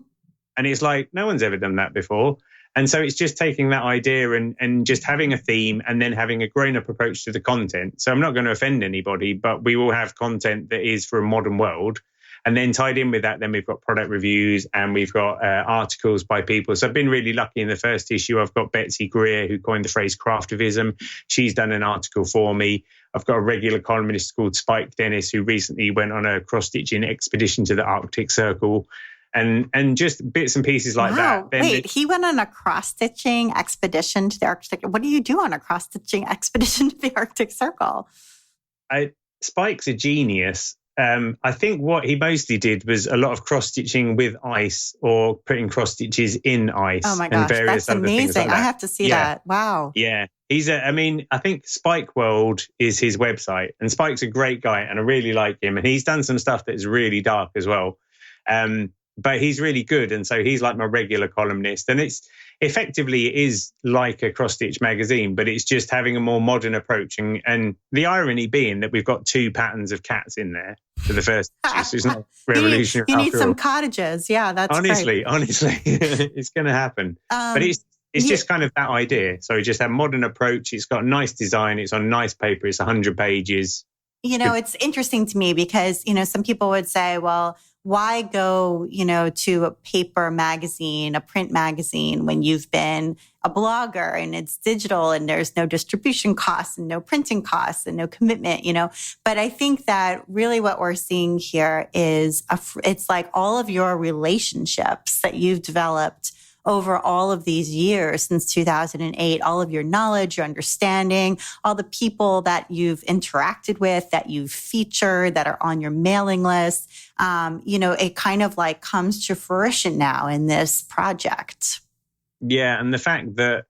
And it's like, no one's ever done that before. And so it's just taking that idea and just having a theme and then having a grown-up approach to the content. So I'm not going to offend anybody, but we will have content that is for a modern world. And then tied in with that, then we've got product reviews and we've got articles by people. So I've been really lucky in the first issue. I've got Betsy Greer, who coined the phrase craftivism. She's done an article for me. I've got a regular columnist called Spike Dennis, who recently went on a cross-stitching expedition to the Arctic Circle. And just bits and pieces like that. Then Wait, he went on a cross-stitching expedition to the Arctic. What do you do on a cross-stitching expedition to the Arctic Circle? Spike's a genius. I think what he mostly did was a lot of cross-stitching with ice or putting cross-stitches in ice. Oh my gosh, and various that's other amazing. Things like that. I have to see that. Wow. Yeah. I think Spike World is his website, and Spike's a great guy and I really like him. And he's done some stuff that is really dark as well. But he's really good. And so he's like my regular columnist. And it's effectively, it is like a cross-stitch magazine, but it's just having a more modern approach. And the irony being that we've got 2 patterns of cats in there for the first issue. So it's not revolutionary. You need some cottages. Yeah, that's honestly, it's going to happen. But it's just kind of that idea. So just have a modern approach. It's got a nice design. It's on nice paper. It's 100 pages. You know, it's interesting to me because, you know, some people would say, well, why go, you know, to a paper magazine, a print magazine, when you've been a blogger and it's digital and there's no distribution costs and no printing costs and no commitment, you know? But I think that really what we're seeing here is it's like all of your relationships that you've developed over all of these years since 2008, all of your knowledge, your understanding, all the people that you've interacted with, that you've featured, that are on your mailing list, you know, it kind of like comes to fruition now in this project. Yeah. And the fact that,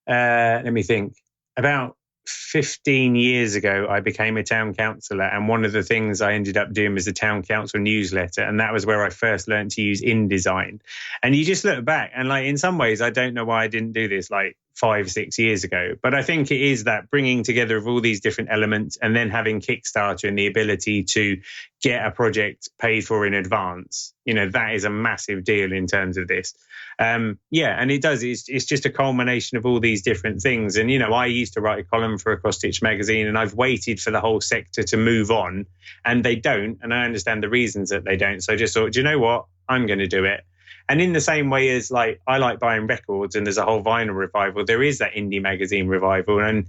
let me think, about 15 years ago, I became a town councillor, and one of the things I ended up doing was the town council newsletter, and that was where I first learned to use InDesign. And you just look back, and like in some ways, I don't know why I didn't do this like 5-6 years ago, but I think it is that bringing together of all these different elements, and then having Kickstarter and the ability to get a project paid for in advance. That is a massive deal in terms of this. And it does. It's just a culmination of all these different things. And, I used to write a column for a cross stitch magazine, and I've waited for the whole sector to move on, and they don't. And I understand the reasons that they don't. So I just thought, do you know what? I'm going to do it. And in the same way as like I like buying records and there's a whole vinyl revival, there is that indie magazine revival. And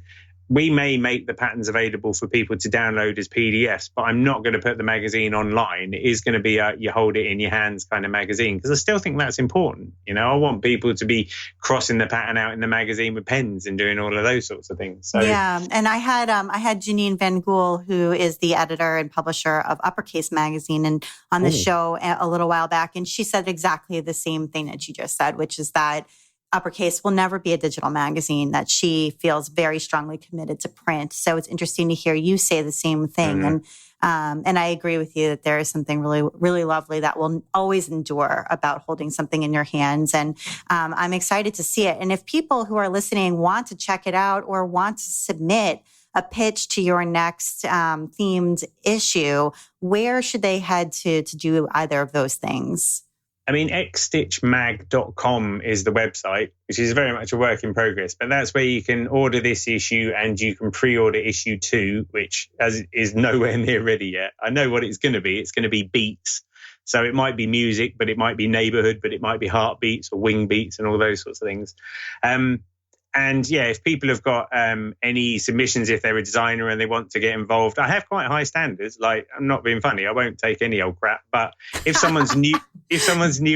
we may make the patterns available for people to download as PDFs, but I'm not going to put the magazine online. It is going to be a you hold it in your hands kind of magazine, because I still think that's important. I want people to be crossing the pattern out in the magazine with pens and doing all of those sorts of things. So yeah, and I had Janine Van Gool, who is the editor and publisher of Uppercase magazine, and on the show a little while back, and she said exactly the same thing that you just said, which is that Uppercase will never be a digital magazine, that she feels very strongly committed to print. So it's interesting to hear you say the same thing. And I agree with you that there is something really, really lovely that will always endure about holding something in your hands. And I'm excited to see it. And if people who are listening want to check it out or want to submit a pitch to your next themed issue, where should they head to do either of those things? I mean, xstitchmag.com is the website, which is very much a work in progress. But that's where you can order this issue, and you can pre-order issue 2, which is nowhere near ready yet. I know what it's going to be. It's going to be beats. So it might be music, but it might be neighborhood, but it might be heartbeats or wing beats and all those sorts of things. And yeah, if people have got any submissions, if they're a designer and they want to get involved, I have quite high standards. Like, I'm not being funny. I won't take any old crap. But if someone's new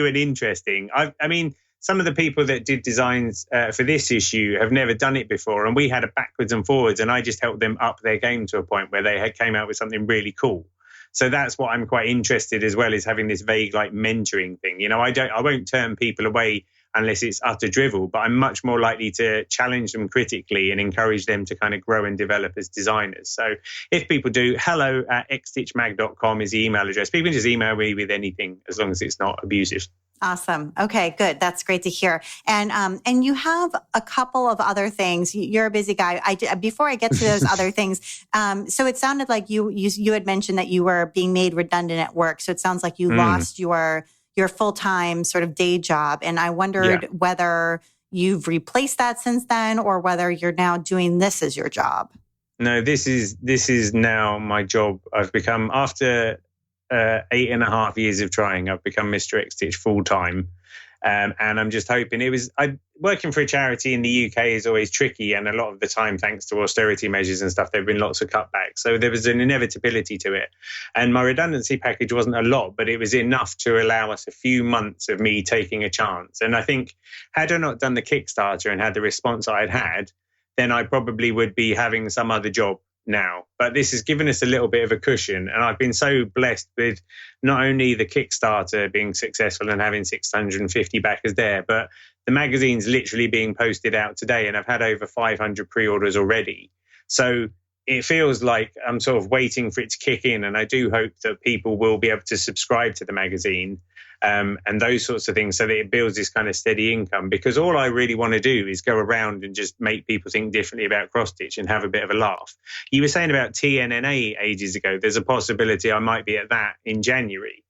and interesting, I mean, some of the people that did designs for this issue have never done it before. And we had a backwards and forwards, and I just helped them up their game to a point where they came out with something really cool. So that's what I'm quite interested as well, is having this vague like mentoring thing. I won't turn people away unless it's utter drivel, but I'm much more likely to challenge them critically and encourage them to kind of grow and develop as designers. So if people do, hello@xstitchmag.com is the email address. People can just email me with anything as long as it's not abusive. Awesome. Okay, good. That's great to hear. And you have a couple of other things. You're a busy guy. Before I get to those other things, so it sounded like you had mentioned that you were being made redundant at work. So it sounds like you lost your full-time sort of day job. And I wondered whether you've replaced that since then, or whether you're now doing this as your job. No, this is now my job. I've become, after 8.5 years of trying, I've become Mr. X-Stitch full-time. And I'm just hoping working for a charity in the UK is always tricky. And a lot of the time, thanks to austerity measures and stuff, there have been lots of cutbacks. So there was an inevitability to it. And my redundancy package wasn't a lot, but it was enough to allow us a few months of me taking a chance. And I think had I not done the Kickstarter and had the response I'd had, then I probably would be having some other job now. But this has given us a little bit of a cushion, and I've been so blessed with not only the Kickstarter being successful and having 650 backers there, but the magazine's literally being posted out today, and I've had over 500 pre-orders already. So it feels like I'm sort of waiting for it to kick in, and I do hope that people will be able to subscribe to the magazine and those sorts of things, so that it builds this kind of steady income. Because all I really want to do is go around and just make people think differently about cross-stitch and have a bit of a laugh. You were saying about TNNA ages ago. There's a possibility I might be at that in January.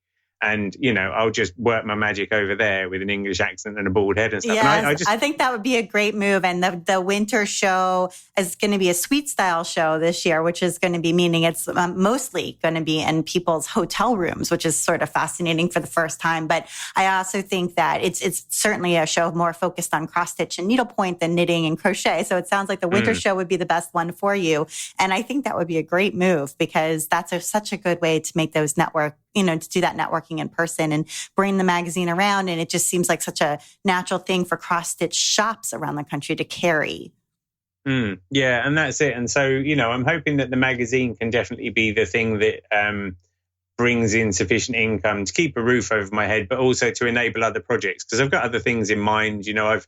And, I'll just work my magic over there with an English accent and a bald head and stuff. Yes, and I think that would be a great move. And the winter show is going to be a suite style show this year, which is going to be, meaning it's mostly going to be in people's hotel rooms, which is sort of fascinating for the first time. But I also think that it's certainly a show more focused on cross stitch and needlepoint than knitting and crochet. So it sounds like the winter show would be the best one for you. And I think that would be a great move, because that's such a good way to make those to do that networking in person and bring the magazine around. And it just seems like such a natural thing for cross-stitch shops around the country to carry. Yeah, and that's it. And so, I'm hoping that the magazine can definitely be the thing that brings in sufficient income to keep a roof over my head, but also to enable other projects. Because I've got other things in mind. You know,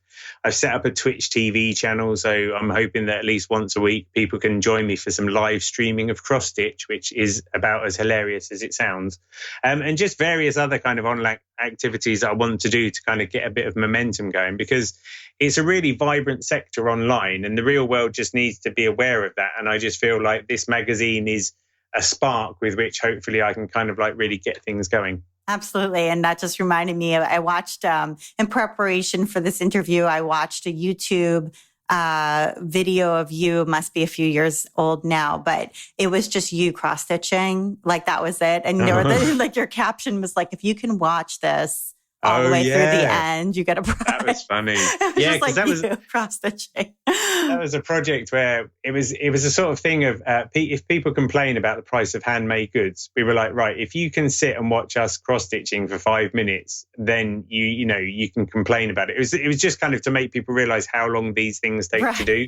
I've set up a Twitch TV channel, so I'm hoping that at least once a week people can join me for some live streaming of cross stitch, which is about as hilarious as it sounds, and just various other kind of online activities that I want to do to kind of get a bit of momentum going, because it's a really vibrant sector online, and the real world just needs to be aware of that. And I just feel like this magazine is a spark with which hopefully I can kind of like really get things going. Absolutely. And that just reminded me, I watched, in preparation for this interview, I watched a YouTube video of you. It must be a few years old now, but it was just you cross stitching. Like that was it. And there were like your caption was like, if you can watch this all the way through the end, you get a prize. That was funny. Yeah, because that was cross stitching. That was a project where it was a sort of thing of if people complain about the price of handmade goods, we were like, right, if you can sit and watch us cross stitching for 5 minutes, then you can complain about it. It was just kind of to make people realize how long these things take to do.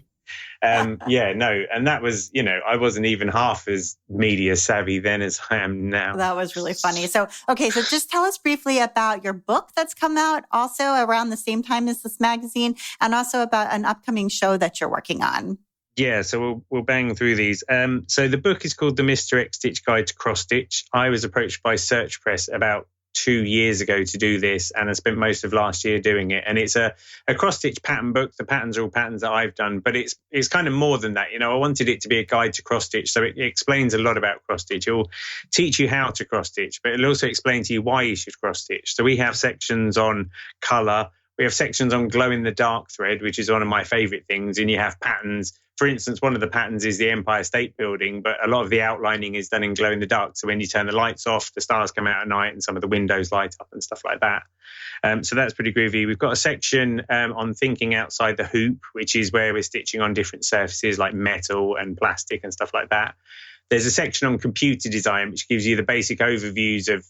And that was, I wasn't even half as media savvy then as I am now. That was really funny. So just tell us briefly about your book that's come out also around the same time as this magazine, and also about an upcoming show that you're working on. Yeah, so we'll bang through these. So the book is called The Mr. X Stitch Guide to Cross Stitch. I was approached by Search Press about 2 years ago to do this, and I spent most of last year doing it. And it's a cross stitch pattern book. The patterns are all patterns that I've done, but it's kind of more than that. I wanted it to be a guide to cross stitch, so it explains a lot about cross stitch. It will teach you how to cross stitch, but it'll also explain to you why you should cross stitch. So we have sections on color. We have sections on glow in the dark thread, which is one of my favorite things. And you have patterns. For instance, one of the patterns is the Empire State Building, but a lot of the outlining is done in glow in the dark. So when you turn the lights off, the stars come out at night and some of the windows light up and stuff like that. So that's pretty groovy. We've got a section on thinking outside the hoop, which is where we're stitching on different surfaces like metal and plastic and stuff like that. There's a section on computer design, which gives you the basic overviews of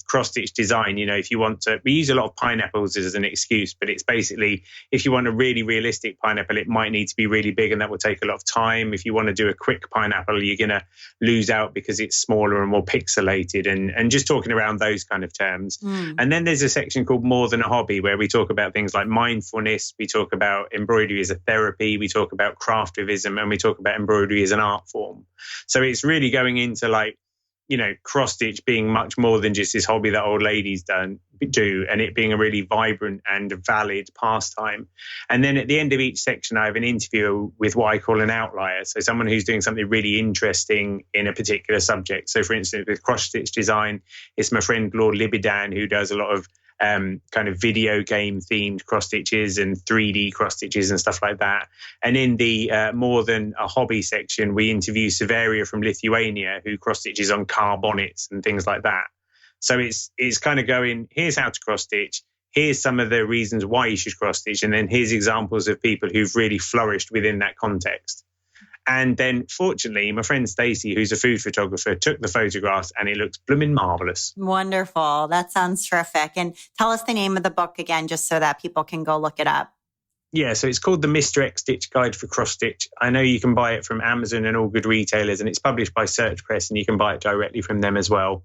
cross-stitch design. If you want to, we use a lot of pineapples as an excuse, but it's basically, if you want a really realistic pineapple, it might need to be really big and that will take a lot of time. If you want to do a quick pineapple, you're going to lose out because it's smaller and more pixelated, and just talking around those kind of terms. And then there's a section called More Than a Hobby, where we talk about things like mindfulness. We talk about embroidery as a therapy. We talk about craftivism, and we talk about embroidery as an art form. So it's really going into like, cross stitch being much more than just this hobby that old ladies do, and it being a really vibrant and valid pastime. And then at the end of each section, I have an interview with what I call an outlier. So someone who's doing something really interesting in a particular subject. So for instance, with cross stitch design, it's my friend Lord Libidan, who does a lot of kind of video game themed cross stitches and 3D cross stitches and stuff like that. And in the More Than a Hobby section, we interview Severia from Lithuania, who cross stitches on car bonnets and things like that. So it's kind of going, here's how to cross stitch, here's some of the reasons why you should cross stitch, and then here's examples of people who've really flourished within that context. And then, fortunately, my friend Stacey, who's a food photographer, took the photographs and it looks blooming marvelous. Wonderful. That sounds terrific. And tell us the name of the book again, just so that people can go look it up. Yeah, so it's called The Mr. X Stitch Guide for Cross Stitch. I know you can buy it from Amazon and all good retailers, and it's published by Search Press, and you can buy it directly from them as well.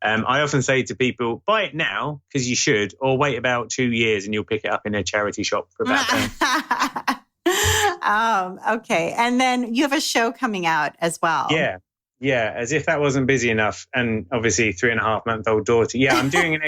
I often say to people, buy it now, because you should, or wait about 2 years and you'll pick it up in a charity shop for about £10. Okay. And then you have a show coming out as well. Yeah. As if that wasn't busy enough. And obviously 3.5-month-old daughter. Yeah, I'm doing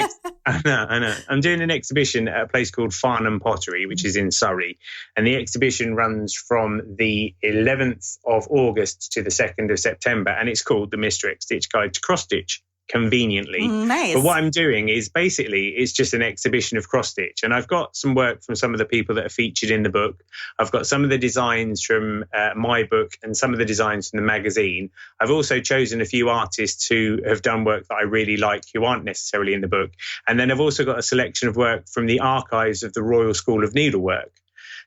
I know. I'm doing an exhibition at a place called Farnham Pottery, which is in Surrey. And the exhibition runs from the 11th of August to the 2nd of September. And it's called The Mr. X Stitch Guide to Cross Stitch. Conveniently. Nice. But what I'm doing is basically it's just an exhibition of cross stitch, and I've got some work from some of the people that are featured in the book. I've got some of the designs from my book and some of the designs from the magazine. I've also chosen a few artists who have done work that I really like who aren't necessarily in the book, and then I've also got a selection of work from the archives of the Royal School of Needlework.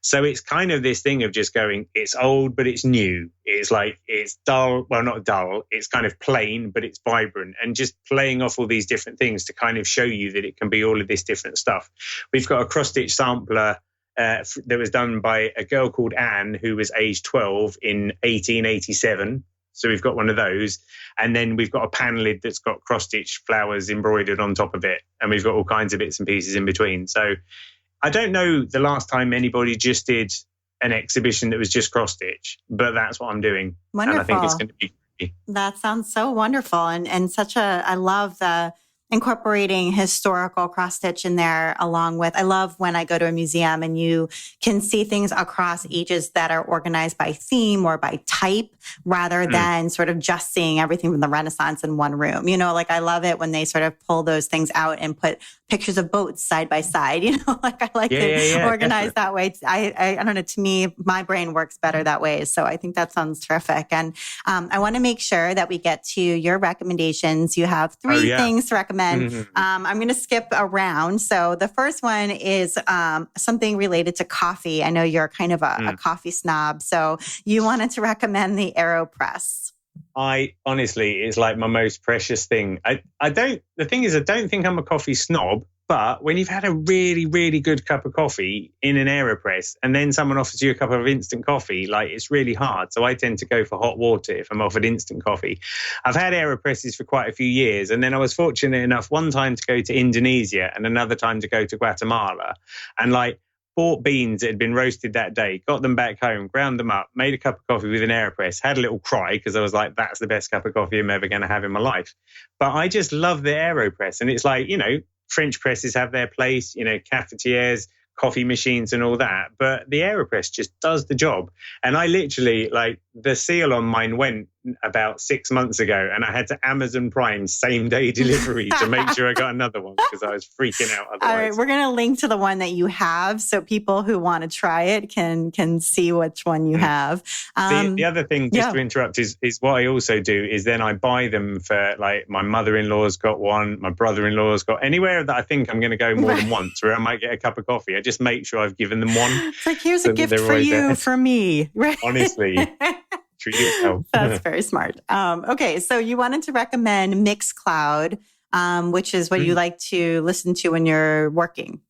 So it's kind of this thing of just going, it's old, but it's new. It's like, it's dull. Well, not dull. It's kind of plain, but it's vibrant, and just playing off all these different things to kind of show you that it can be all of this different stuff. We've got a cross-stitch sampler that was done by a girl called Anne, who was aged 12 in 1887. So we've got one of those. And then we've got a pan lid that's got cross-stitch flowers embroidered on top of it. And we've got all kinds of bits and pieces in between. So I don't know the last time anybody just did an exhibition that was just cross-stitch, but that's what I'm doing. Wonderful. And I think it's going to be great. That sounds so wonderful. And I love the incorporating historical cross stitch in there along with, I love when I go to a museum and you can see things across ages that are organized by theme or by type rather than sort of just seeing everything from the Renaissance in one room. You know, like I love it when they sort of pull those things out and put pictures of boats side by side, you know, like I like it organized that way. I don't know, to me, my brain works better that way. So I think that sounds terrific. And I want to make sure that we get to your recommendations. You have three things to recommend. I'm going to skip around. So the first one is something related to coffee. I know you're kind of a coffee snob. So you wanted to recommend the AeroPress. I honestly, it's like my most precious thing. The thing is, I don't think I'm a coffee snob, but when you've had a really, really good cup of coffee in an AeroPress and then someone offers you a cup of instant coffee, like it's really hard. So I tend to go for hot water if I'm offered instant coffee. I've had AeroPresses for quite a few years. And then I was fortunate enough one time to go to Indonesia and another time to go to Guatemala, and like bought beans that had been roasted that day, got them back home, ground them up, made a cup of coffee with an AeroPress, had a little cry because I was like, that's the best cup of coffee I'm ever going to have in my life. But I just love the AeroPress. And it's like, you know, French presses have their place, you know, cafetières, coffee machines and all that. But the AeroPress just does the job. And I literally, like, the seal on mine went about 6 months ago and I had to Amazon Prime same day delivery to make sure I got another one because I was freaking out otherwise. All right, we're going to link to the one that you have so people who want to try it can see which one you have. The other thing, just to interrupt, is what I also do is then I buy them for, like, my mother-in-law's got one, my brother-in-law's got, anywhere that I think I'm going to go more than once where I might get a cup of coffee. I just make sure I've given them one. It's like, here's a gift for you, for me. Right? Honestly. Treat yourself. That's very smart. Okay, so you wanted to recommend Mixcloud, which is what you like to listen to when you're working.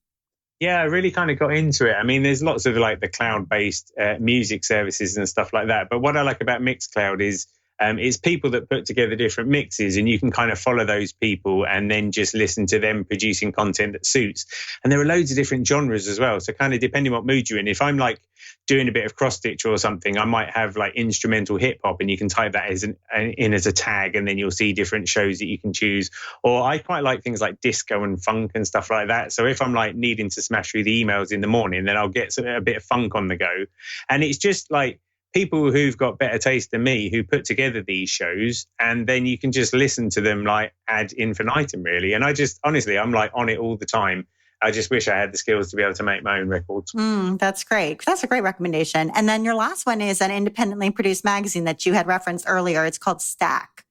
Yeah, I really kind of got into it. I mean, there's lots of like the cloud-based music services and stuff like that. But what I like about Mixcloud is it's people that put together different mixes, and you can kind of follow those people and then just listen to them producing content that suits. And there are loads of different genres as well. So kind of depending what mood you're in, if I'm like doing a bit of cross stitch or something, I might have like instrumental hip hop, and you can type that in as a tag, and then you'll see different shows that you can choose. Or I quite like things like disco and funk and stuff like that. So if I'm like needing to smash through the emails in the morning, then I'll get a bit of funk on the go. And it's just like people who've got better taste than me who put together these shows, and then you can just listen to them like ad infinitum, really. And I just, honestly, I'm like on it all the time. I just wish I had the skills to be able to make my own records. That's great. That's a great recommendation. And then your last one is an independently produced magazine that you had referenced earlier. It's called Stack.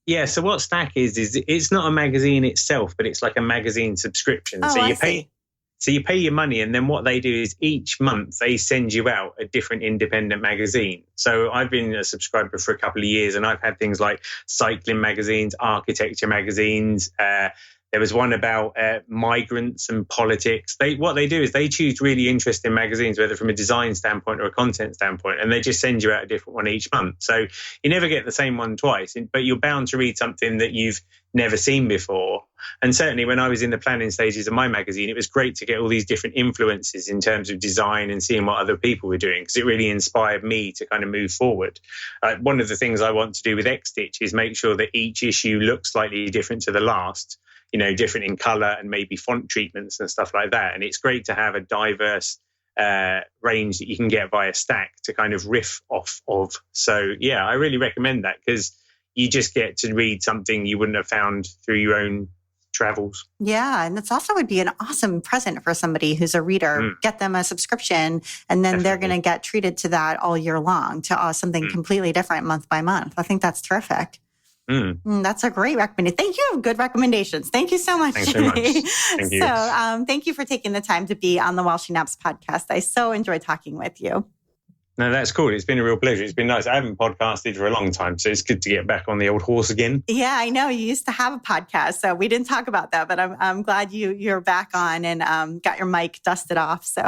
Yeah. So what Stack is it's not a magazine itself, but it's like a magazine subscription. Oh, So you pay your money, and then what they do is each month they send you out a different independent magazine. So I've been a subscriber for a couple of years, and I've had things like cycling magazines, architecture magazines. There was one about migrants and politics. What they do is they choose really interesting magazines, whether from a design standpoint or a content standpoint, and they just send you out a different one each month. So you never get the same one twice, but you're bound to read something that you've never seen before. And certainly when I was in the planning stages of my magazine, it was great to get all these different influences in terms of design and seeing what other people were doing, because it really inspired me to kind of move forward. One of the things I want to do with X-Stitch is make sure that each issue looks slightly different to the last, you know, different in color and maybe font treatments and stuff like that. And it's great to have a diverse range that you can get via Stack to kind of riff off of. So yeah, I really recommend that, because you just get to read something you wouldn't have found through your own travels. Yeah. And it's also would be an awesome present for somebody who's a reader. Get them a subscription, and then they're going to get treated to that all year long, to something completely different month by month. I think that's terrific. That's a great recommendation. Thank you. Good recommendations. Thank you so much. Thanks so much. Thank you. So thank you for taking the time to be on the While She Naps podcast. I so enjoyed talking with you. No, that's cool. It's been a real pleasure. It's been nice. I haven't podcasted for a long time, so it's good to get back on the old horse again. Yeah, I know. You used to have a podcast, so we didn't talk about that, but I'm glad you're back on and got your mic dusted off. So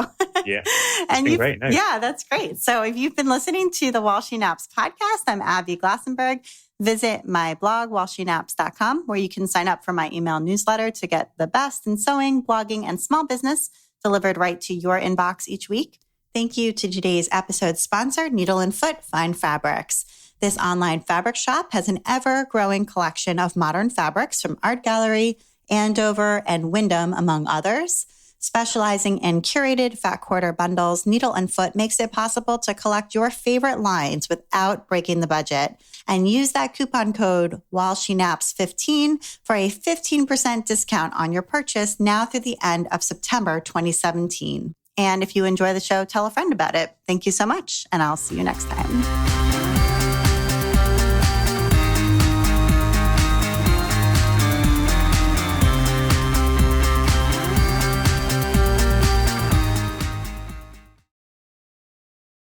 yeah, it's been great. No. Yeah, that's great. So if you've been listening to the While She Naps podcast, I'm Abby Glassenberg. Visit my blog, whileshenaps.com, where you can sign up for my email newsletter to get the best in sewing, blogging, and small business delivered right to your inbox each week. Thank you to today's episode sponsor, Needle and Foot Fine Fabrics. This online fabric shop has an ever-growing collection of modern fabrics from Art Gallery, Andover, and Wyndham, among others. Specializing in curated fat quarter bundles, Needle and Foot makes it possible to collect your favorite lines without breaking the budget. And use that coupon code WHILESHENAPS15 for a 15% discount on your purchase now through the end of September 2017. And if you enjoy the show, tell a friend about it. Thank you so much, and I'll see you next time.